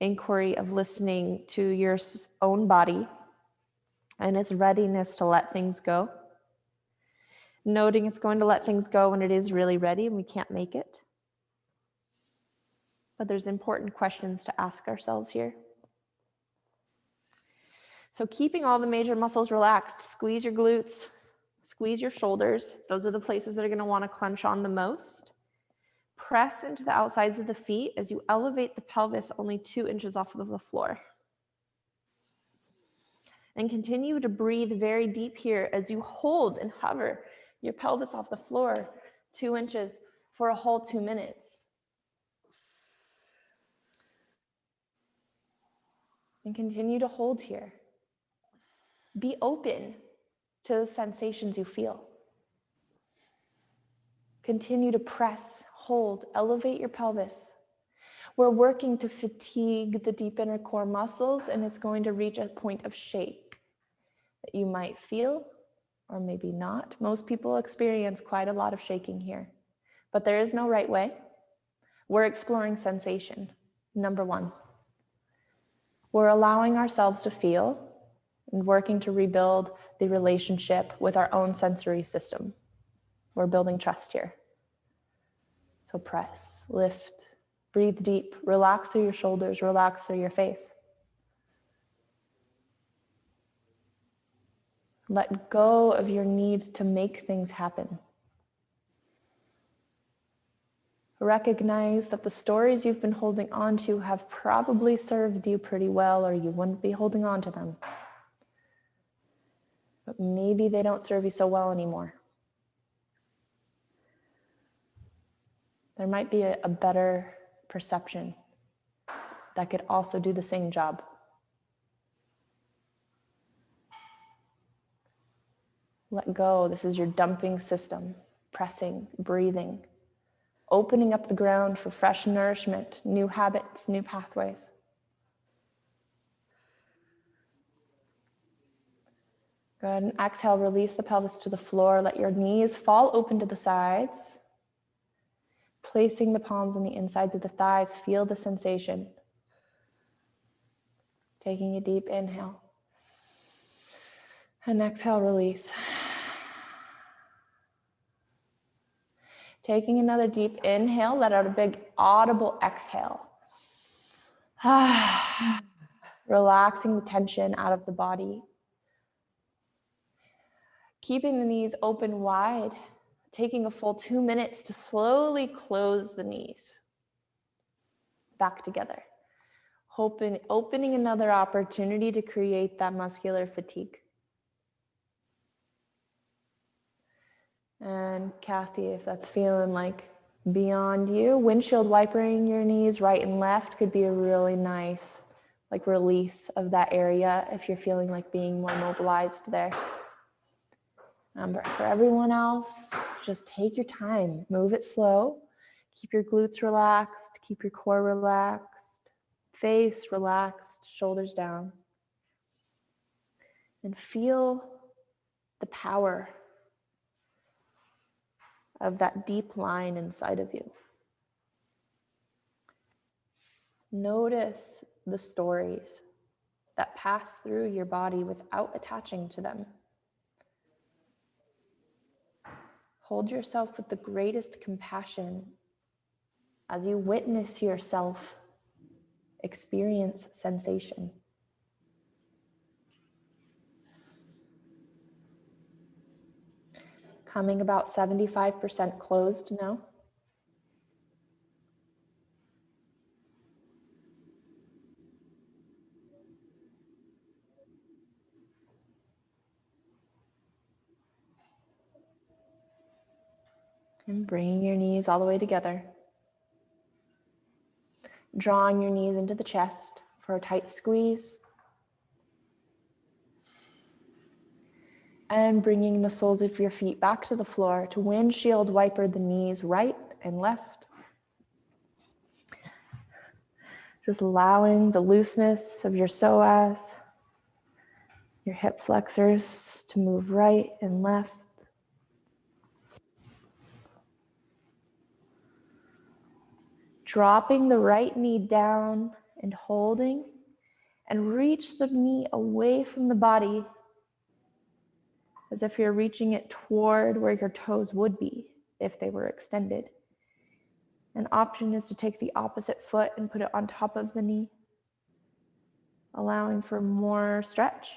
inquiry of listening to your own body and its readiness to let things go. Noting it's going to let things go when it is really ready and we can't make it. But there's important questions to ask ourselves here. So keeping all the major muscles relaxed, squeeze your glutes, squeeze your shoulders. Those are the places that are going to want to clench on the most. Press into the outsides of the feet as you elevate the pelvis only 2 inches off of the floor. And continue to breathe very deep here as you hold and hover your pelvis off the floor 2 inches for a whole 2 minutes. And continue to hold here. Be open to the sensations you feel. Continue to press, hold, elevate your pelvis. We're working to fatigue the deep inner core muscles, and it's going to reach a point of shake that you might feel or maybe not. Most people experience quite a lot of shaking here, but there is no right way. We're exploring sensation, number one. We're allowing ourselves to feel and working to rebuild the relationship with our own sensory system. We're building trust here. So press, lift, breathe deep, relax through your shoulders, relax through your face. Let go of your need to make things happen. Recognize that the stories you've been holding on to have probably served you pretty well, or you wouldn't be holding on to them. But maybe they don't serve you so well anymore. There might be a better perception that could also do the same job. Let go. This is your dumping system. Pressing, breathing, opening up the ground for fresh nourishment, new habits, new pathways. Good. And exhale, release the pelvis to the floor. Let your knees fall open to the sides. Placing the palms on the insides of the thighs. Feel the sensation. Taking a deep inhale. And exhale, release. Taking another deep inhale, let out a big audible exhale. Relaxing the tension out of the body. Keeping the knees open wide, taking a full 2 minutes to slowly close the knees back together. Opening another opportunity to create that muscular fatigue. And Kathy, if that's feeling like beyond you, windshield wipering your knees right and left could be a really nice like release of that area if you're feeling like being more mobilized there. But for everyone else, just take your time, move it slow, keep your glutes relaxed, keep your core relaxed, face relaxed, shoulders down, and feel the power of that deep line inside of you. Notice the stories that pass through your body without attaching to them. Hold yourself with the greatest compassion as you witness yourself experience sensation. Coming about 75% closed now. And bringing your knees all the way together. Drawing your knees into the chest for a tight squeeze. And bringing the soles of your feet back to the floor to windshield wiper the knees right and left. Just allowing the looseness of your psoas, your hip flexors to move right and left. Dropping the right knee down and holding, and reach the knee away from the body as if you're reaching it toward where your toes would be if they were extended. An option is to take the opposite foot and put it on top of the knee, allowing for more stretch,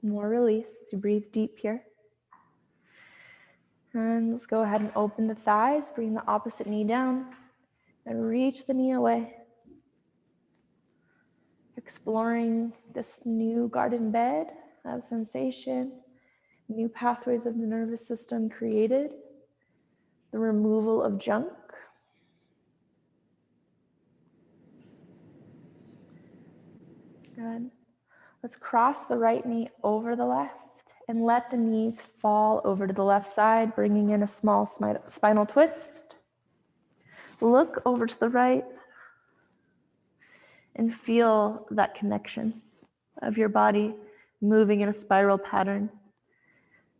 more release as you breathe deep here. And let's go ahead and open the thighs, bring the opposite knee down, and reach the knee away. Exploring this new garden bed of sensation, new pathways of the nervous system created, the removal of junk. Good. Let's cross the right knee over the left and let the knees fall over to the left side, bringing in a small spinal twist. Look over to the right and feel that connection of your body moving in a spiral pattern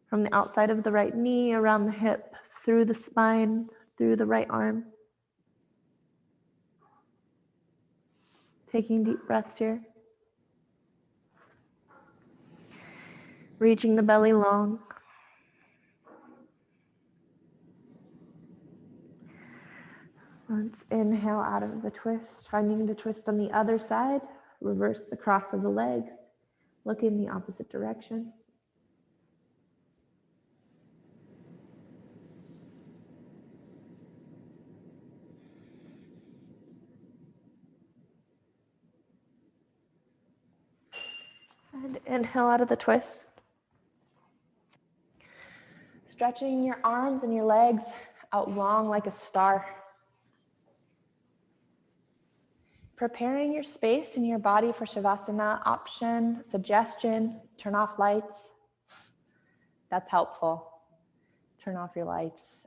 from the outside of the right knee, around the hip, through the spine, through the right arm. Taking deep breaths here. Reaching the belly long. Let's inhale out of the twist, finding the twist on the other side. Reverse the cross of the legs. Look in the opposite direction. And inhale out of the twist. Stretching your arms and your legs out long like a star. Preparing your space and your body for Shavasana. Option, suggestion, turn off lights. That's helpful. Turn off your lights.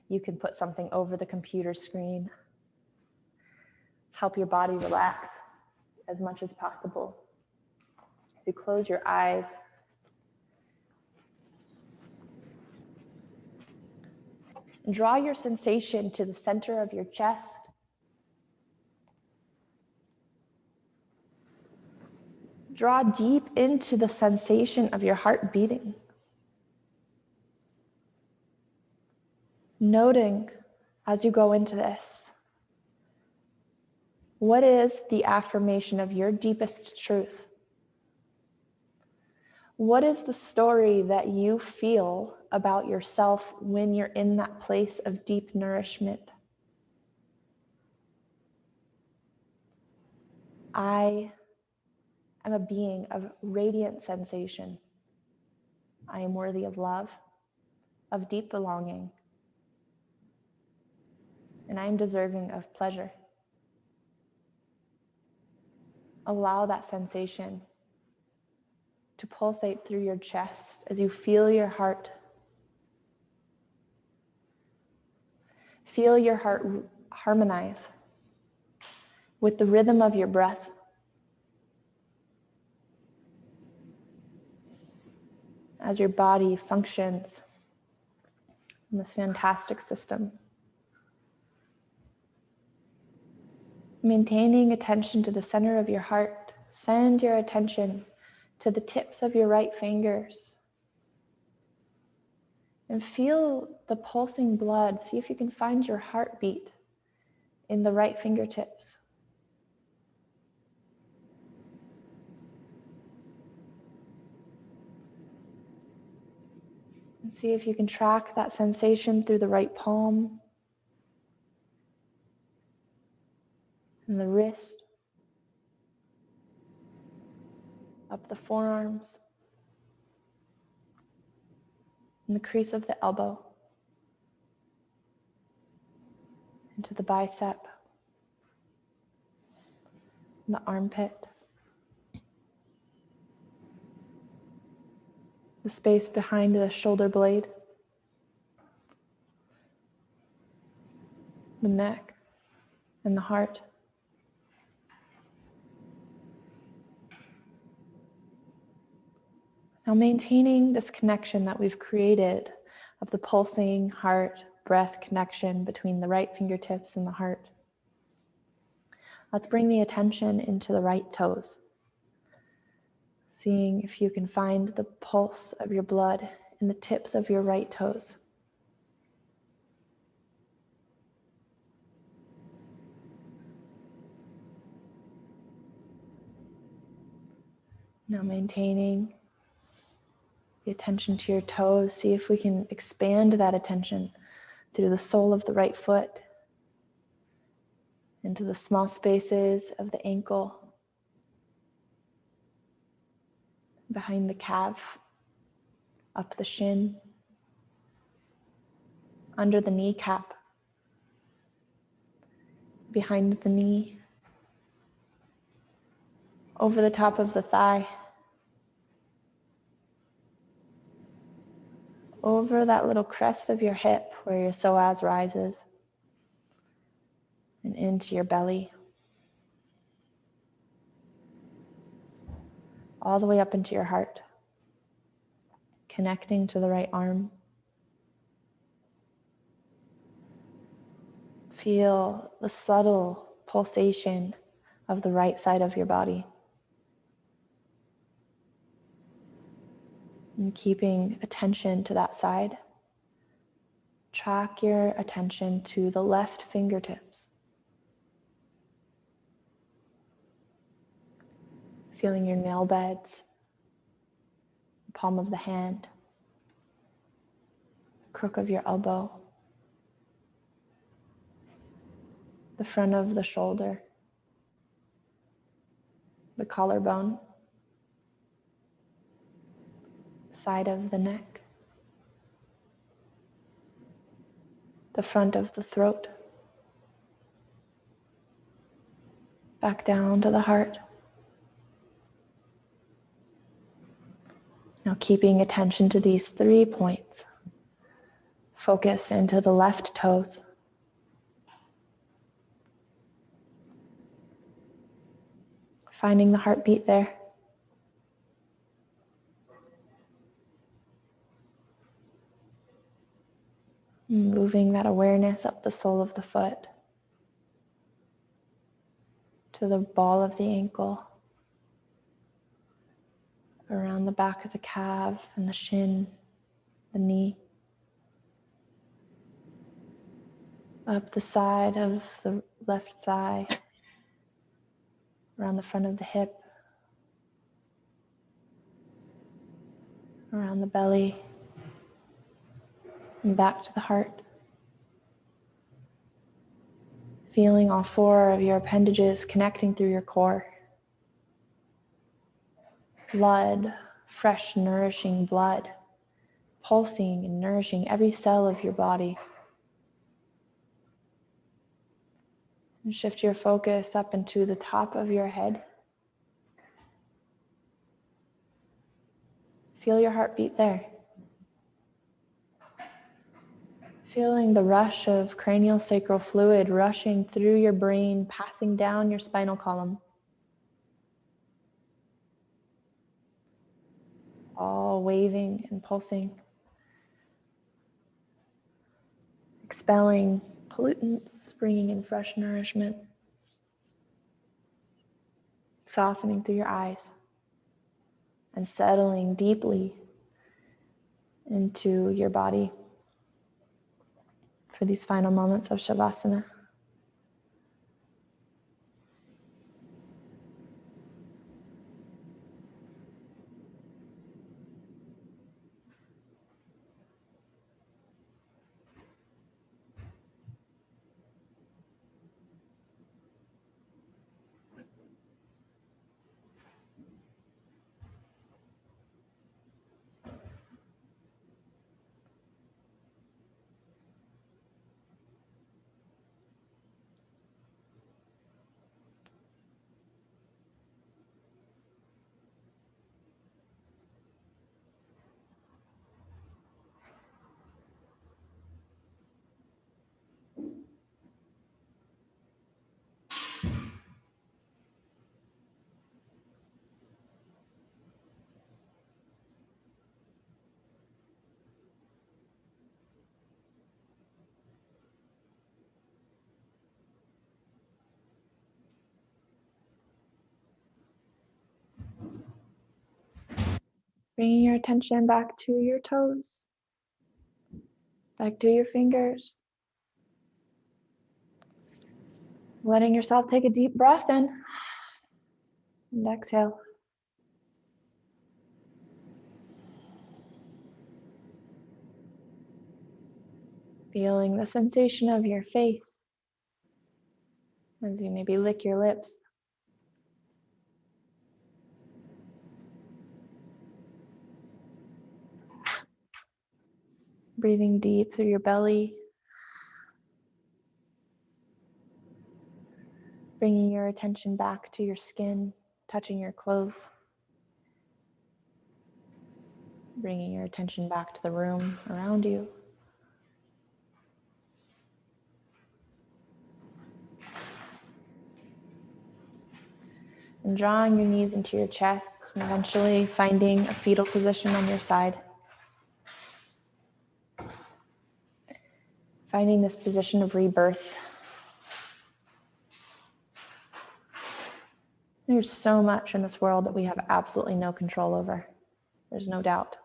You can put something over the computer screen. Let's help your body relax as much as possible. As you close your eyes, draw your sensation to the center of your chest. Draw deep into the sensation of your heart beating. Noting as you go into this, what is the affirmation of your deepest truth? What is the story that you feel about yourself when you're in that place of deep nourishment? I am a being of radiant sensation. I am worthy of love, of deep belonging, and I am deserving of pleasure. Allow that sensation to pulsate through your chest as you feel your heart. Feel your heart harmonize with the rhythm of your breath. As your body functions in this fantastic system. Maintaining attention to the center of your heart, send your attention to the tips of your right fingers. And feel the pulsing blood. See if you can find your heartbeat in the right fingertips. And see if you can track that sensation through the right palm and the wrist, up the forearms, and the crease of the elbow, into the bicep, and the armpit, the space behind the shoulder blade, the neck, and the heart. Now maintaining this connection that we've created of the pulsing heart-breath connection between the right fingertips and the heart. Let's bring the attention into the right toes. Seeing if you can find the pulse of your blood in the tips of your right toes. Now maintaining the attention to your toes, see if we can expand that attention through the sole of the right foot, into the small spaces of the ankle, behind the calf, up the shin, under the kneecap, behind the knee, over the top of the thigh, over that little crest of your hip where your psoas rises, and into your belly, all the way up into your heart, connecting to the right arm. Feel the subtle pulsation of the right side of your body. And keeping attention to that side, track your attention to the left fingertips. Feeling your nail beds, the palm of the hand, the crook of your elbow, the front of the shoulder, the collarbone, side of the neck, the front of the throat, back down to the heart. Now keeping attention to these 3 points. Focus into the left toes. Finding the heartbeat there. Moving that awareness up the sole of the foot to the ball of the ankle, around the back of the calf and the shin, the knee. up the side of the left thigh, around the front of the hip, around the belly, and back to the heart. Feeling all four of your appendages connecting through your core. Blood, fresh, nourishing blood, pulsing and nourishing every cell of your body. And shift your focus up into the top of your head. Feel your heartbeat there. Feeling the rush of cranial sacral fluid rushing through your brain, passing down your spinal column. All waving and pulsing. Expelling pollutants, bringing in fresh nourishment. Softening through your eyes. And settling deeply into your body for these final moments of Shavasana. Bringing your attention back to your toes, back to your fingers. Letting yourself take a deep breath in and exhale. Feeling the sensation of your face as you maybe lick your lips. Breathing deep through your belly. Bringing your attention back to your skin, touching your clothes. Bringing your attention back to the room around you. And drawing your knees into your chest and eventually finding a fetal position on your side. Finding this position of rebirth. There's so much in this world that we have absolutely no control over. There's no doubt.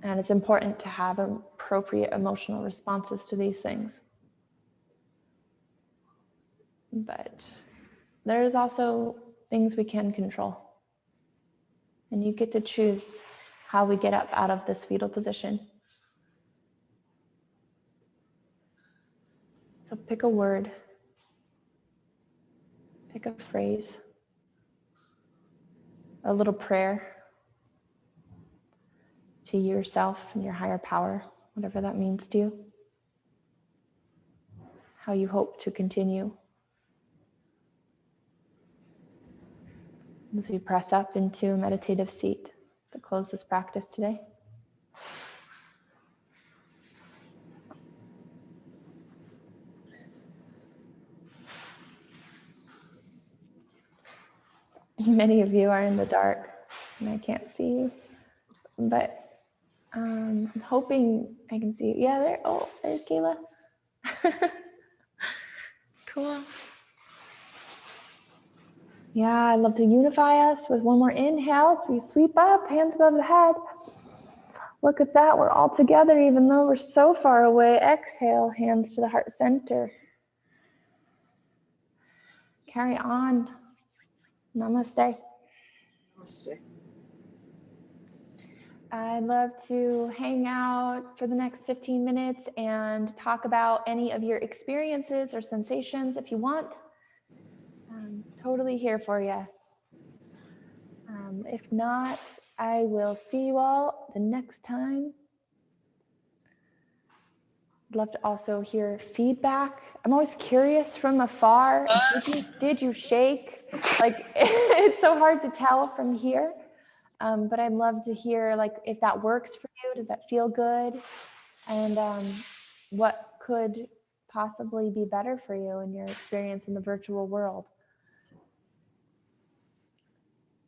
And it's important to have appropriate emotional responses to these things. But there's also things we can control. And you get to choose how we get up out of this fetal position. So pick a word, pick a phrase, a little prayer to yourself and your higher power, whatever that means to you. How you hope to continue as we press up into a meditative seat to close this practice today. Many of you are in the dark and I can't see you, but I'm hoping I can see you. Yeah, there. Oh, there's Kayla. Cool. Yeah, I'd love to unify us with one more inhale. So we sweep up, hands above the head. Look at that. We're all together, even though we're so far away. Exhale, hands to the heart center. Carry on. Namaste. Namaste. I'd love to hang out for the next 15 minutes and talk about any of your experiences or sensations if you want. I'm totally here for you. If not, I will see you all the next time. I'd love to also hear feedback. I'm always curious from afar. Did you shake? Like, it's so hard to tell from here. But I'd love to hear, like, if that works for you. Does that feel good? And what could possibly be better for you in your experience in the virtual world?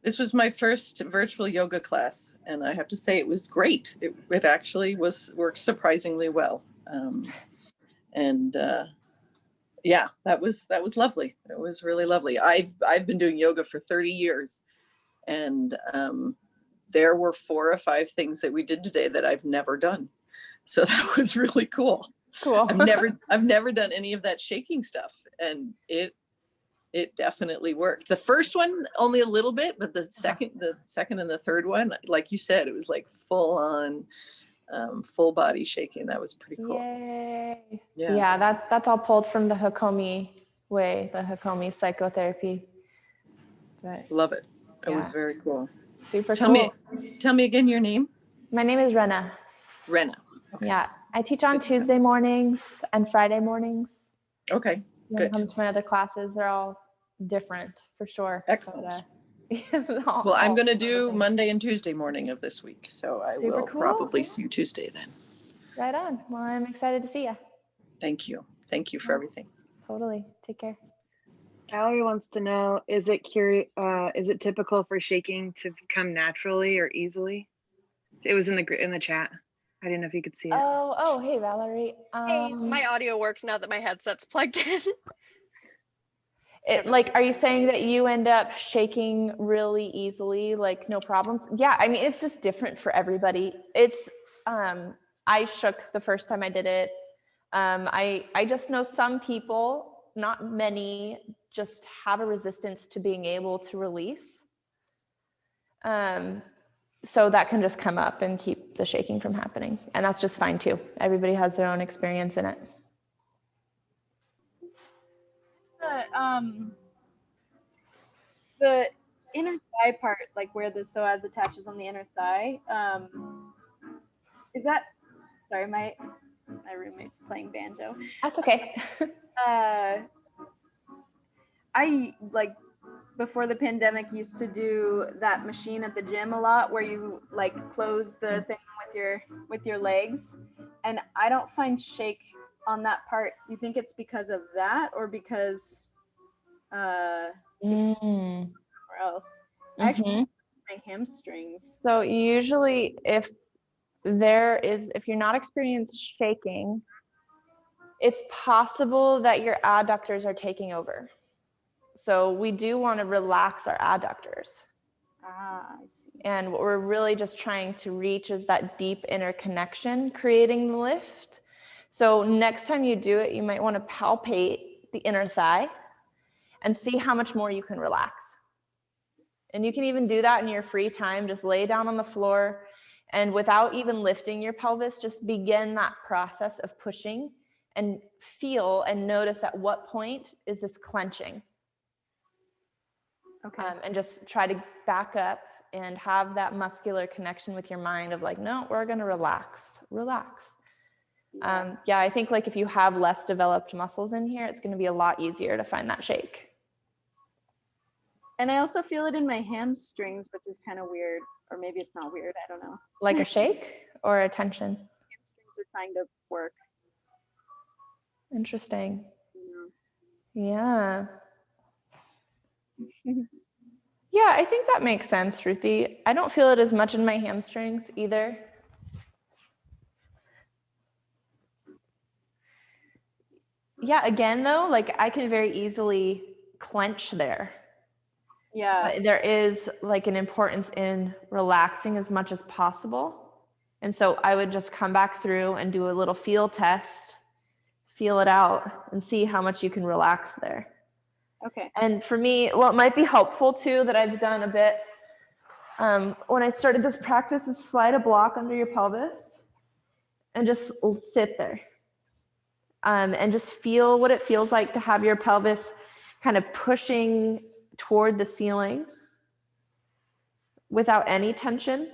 This was my first virtual yoga class, and I have to say it was great. It actually worked surprisingly well. Yeah, that was lovely. It was really lovely. I've been doing yoga for 30 years, and there were 4 or 5 things that we did today that I've never done. So that was really cool. Cool. I've never done any of that shaking stuff, and it definitely worked. The first one only a little bit, but the second and the third one, like you said, it was like full on, full body shaking. That was pretty cool. Yay. Yeah. That's all pulled from the Hakomi way, the Hakomi psychotherapy. But Love it. It Yeah. was very cool. super Tell cool. Tell me again your name. My name is Rena. Rena. Okay. Yeah, I teach on Tuesday mornings and Friday mornings. Okay. You Good. come to my other classes, they're all different for sure. Excellent. But, Well, I'm going to do Monday and Tuesday morning of this week. So I Super will cool. probably see you Tuesday then. Right on. Well, I'm excited to see you. Thank you. Thank you for everything. Totally. Take care. Valerie wants to know, is it typical for shaking to come naturally or easily? It was in the chat. I didn't know if you could see it. Oh, hey, Valerie. Hey, my audio works now that my headset's plugged in. Are you saying that you end up shaking really easily, like no problems? Yeah, I mean, it's just different for everybody. I shook the first time I did it. I just know some people, not many, just have a resistance to being able to release. So that can just come up and keep the shaking from happening. And that's just fine too. Everybody has their own experience in it. The inner thigh part, like where the psoas attaches on the inner thigh, is that, sorry, my roommate's playing banjo. That's okay. I, like, before the pandemic, used to do that machine at the gym a lot where you like close the thing with your legs, and I don't find shake on that part. You think it's because of that or because or else? I actually my hamstrings. So usually if you're not experiencing shaking, it's possible that your adductors are taking over. So we do want to relax our adductors. I see. And what we're really just trying to reach is that deep inner connection, creating the lift. So next time you do it, you might want to palpate the inner thigh and see how much more you can relax. And you can even do that in your free time. Just lay down on the floor and without even lifting your pelvis, just begin that process of pushing and feel and notice at what point is this clenching. Okay. And just try to back up and have that muscular connection with your mind of like, no, we're going to relax. Yeah, I think like if you have less developed muscles in here, it's going to be a lot easier to find that shake. And I also feel it in my hamstrings, which is kind of weird, or maybe it's not weird. I don't know. Like a shake or a tension? Hamstrings are trying to work. Interesting. Yeah. Yeah, I think that makes sense, Ruthie. I don't feel it as much in my hamstrings either. Yeah, again though, like I can very easily clench there. Yeah. But there is like an importance in relaxing as much as possible. And so I would just come back through and do a little feel test, feel it out, and see how much you can relax there. Okay. And for me, what might be helpful too, that I've done a bit when I started this practice, is slide a block under your pelvis and just sit there. And just feel what it feels like to have your pelvis kind of pushing toward the ceiling without any tension.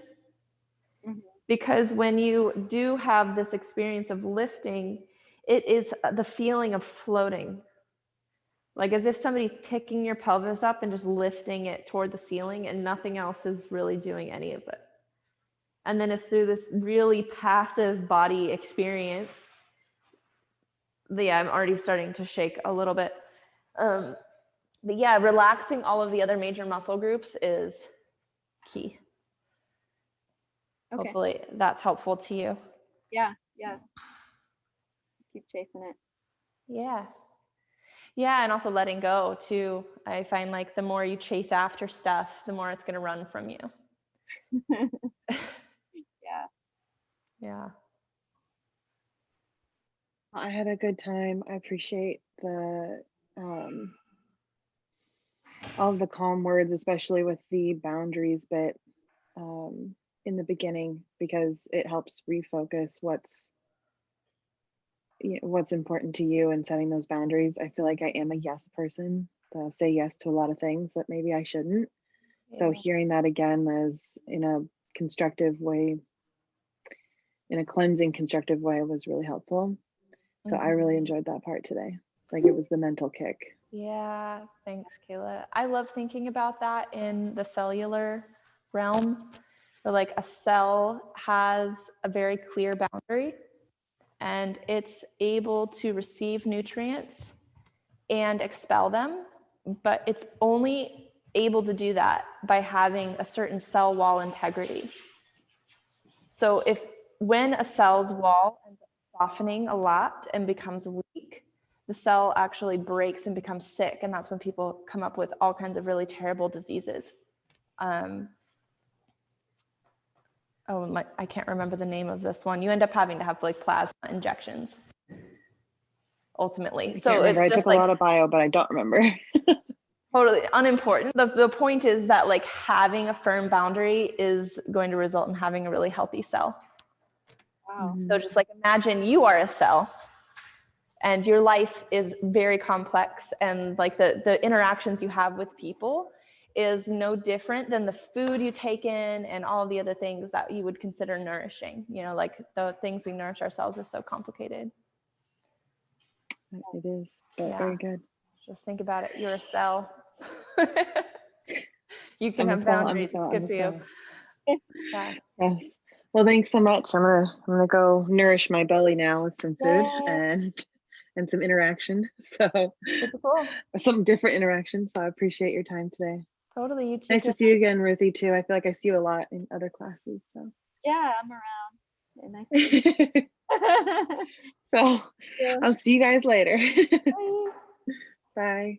Mhm. Because when you do have this experience of lifting, it is the feeling of floating. Like as if somebody's picking your pelvis up and just lifting it toward the ceiling, and nothing else is really doing any of it. And then it's through this really passive body experience. Yeah, I'm already starting to shake a little bit. But yeah, relaxing all of the other major muscle groups is key. Okay. Hopefully that's helpful to you. Yeah. Keep chasing it. Yeah. Yeah, and also letting go too. I find like the more you chase after stuff, the more it's going to run from you. Yeah. Yeah. I had a good time. I appreciate all of the calm words, especially with the boundaries bit in the beginning, because it helps refocus what's important to you and setting those boundaries. I feel like I am a yes person. I'll say yes to a lot of things that maybe I shouldn't. So hearing that again as in a constructive way, in a cleansing, constructive way, was really helpful. So I really enjoyed that part today. Like it was the mental kick. Yeah, thanks, Kayla. I love thinking about that in the cellular realm, where like a cell has a very clear boundary and it's able to receive nutrients and expel them, but it's only able to do that by having a certain cell wall integrity. So when a cell's wall ends up softening a lot and becomes weak, the cell actually breaks and becomes sick, and that's when people come up with all kinds of really terrible diseases. I can't remember the name of this one. You end up having to have like plasma injections ultimately. I can't remember. I took a lot of bio, but I don't remember. Totally unimportant. The point is that like having a firm boundary is going to result in having a really healthy cell. Wow. So just like imagine you are a cell and your life is very complex, and like the interactions you have with people is no different than the food you take in and all the other things that you would consider nourishing. You know, like the things we nourish ourselves is so complicated. It is, but very good. Just think about it. You're a cell. You can I'm have a cell, boundaries. I'm a cell, It's good I'm a for cell. you. Yeah. Yes. Well, thanks so much. I'm gonna go nourish my belly now with some food Yay. and some interaction. So Super cool. some different interaction. So I appreciate your time today. Totally. You too. Nice to see you again, Ruthie, too. I feel like I see you a lot in other classes. So Yeah, I'm around. Yeah, nice to meet you. so Yeah. I'll see you guys later. Bye. Bye.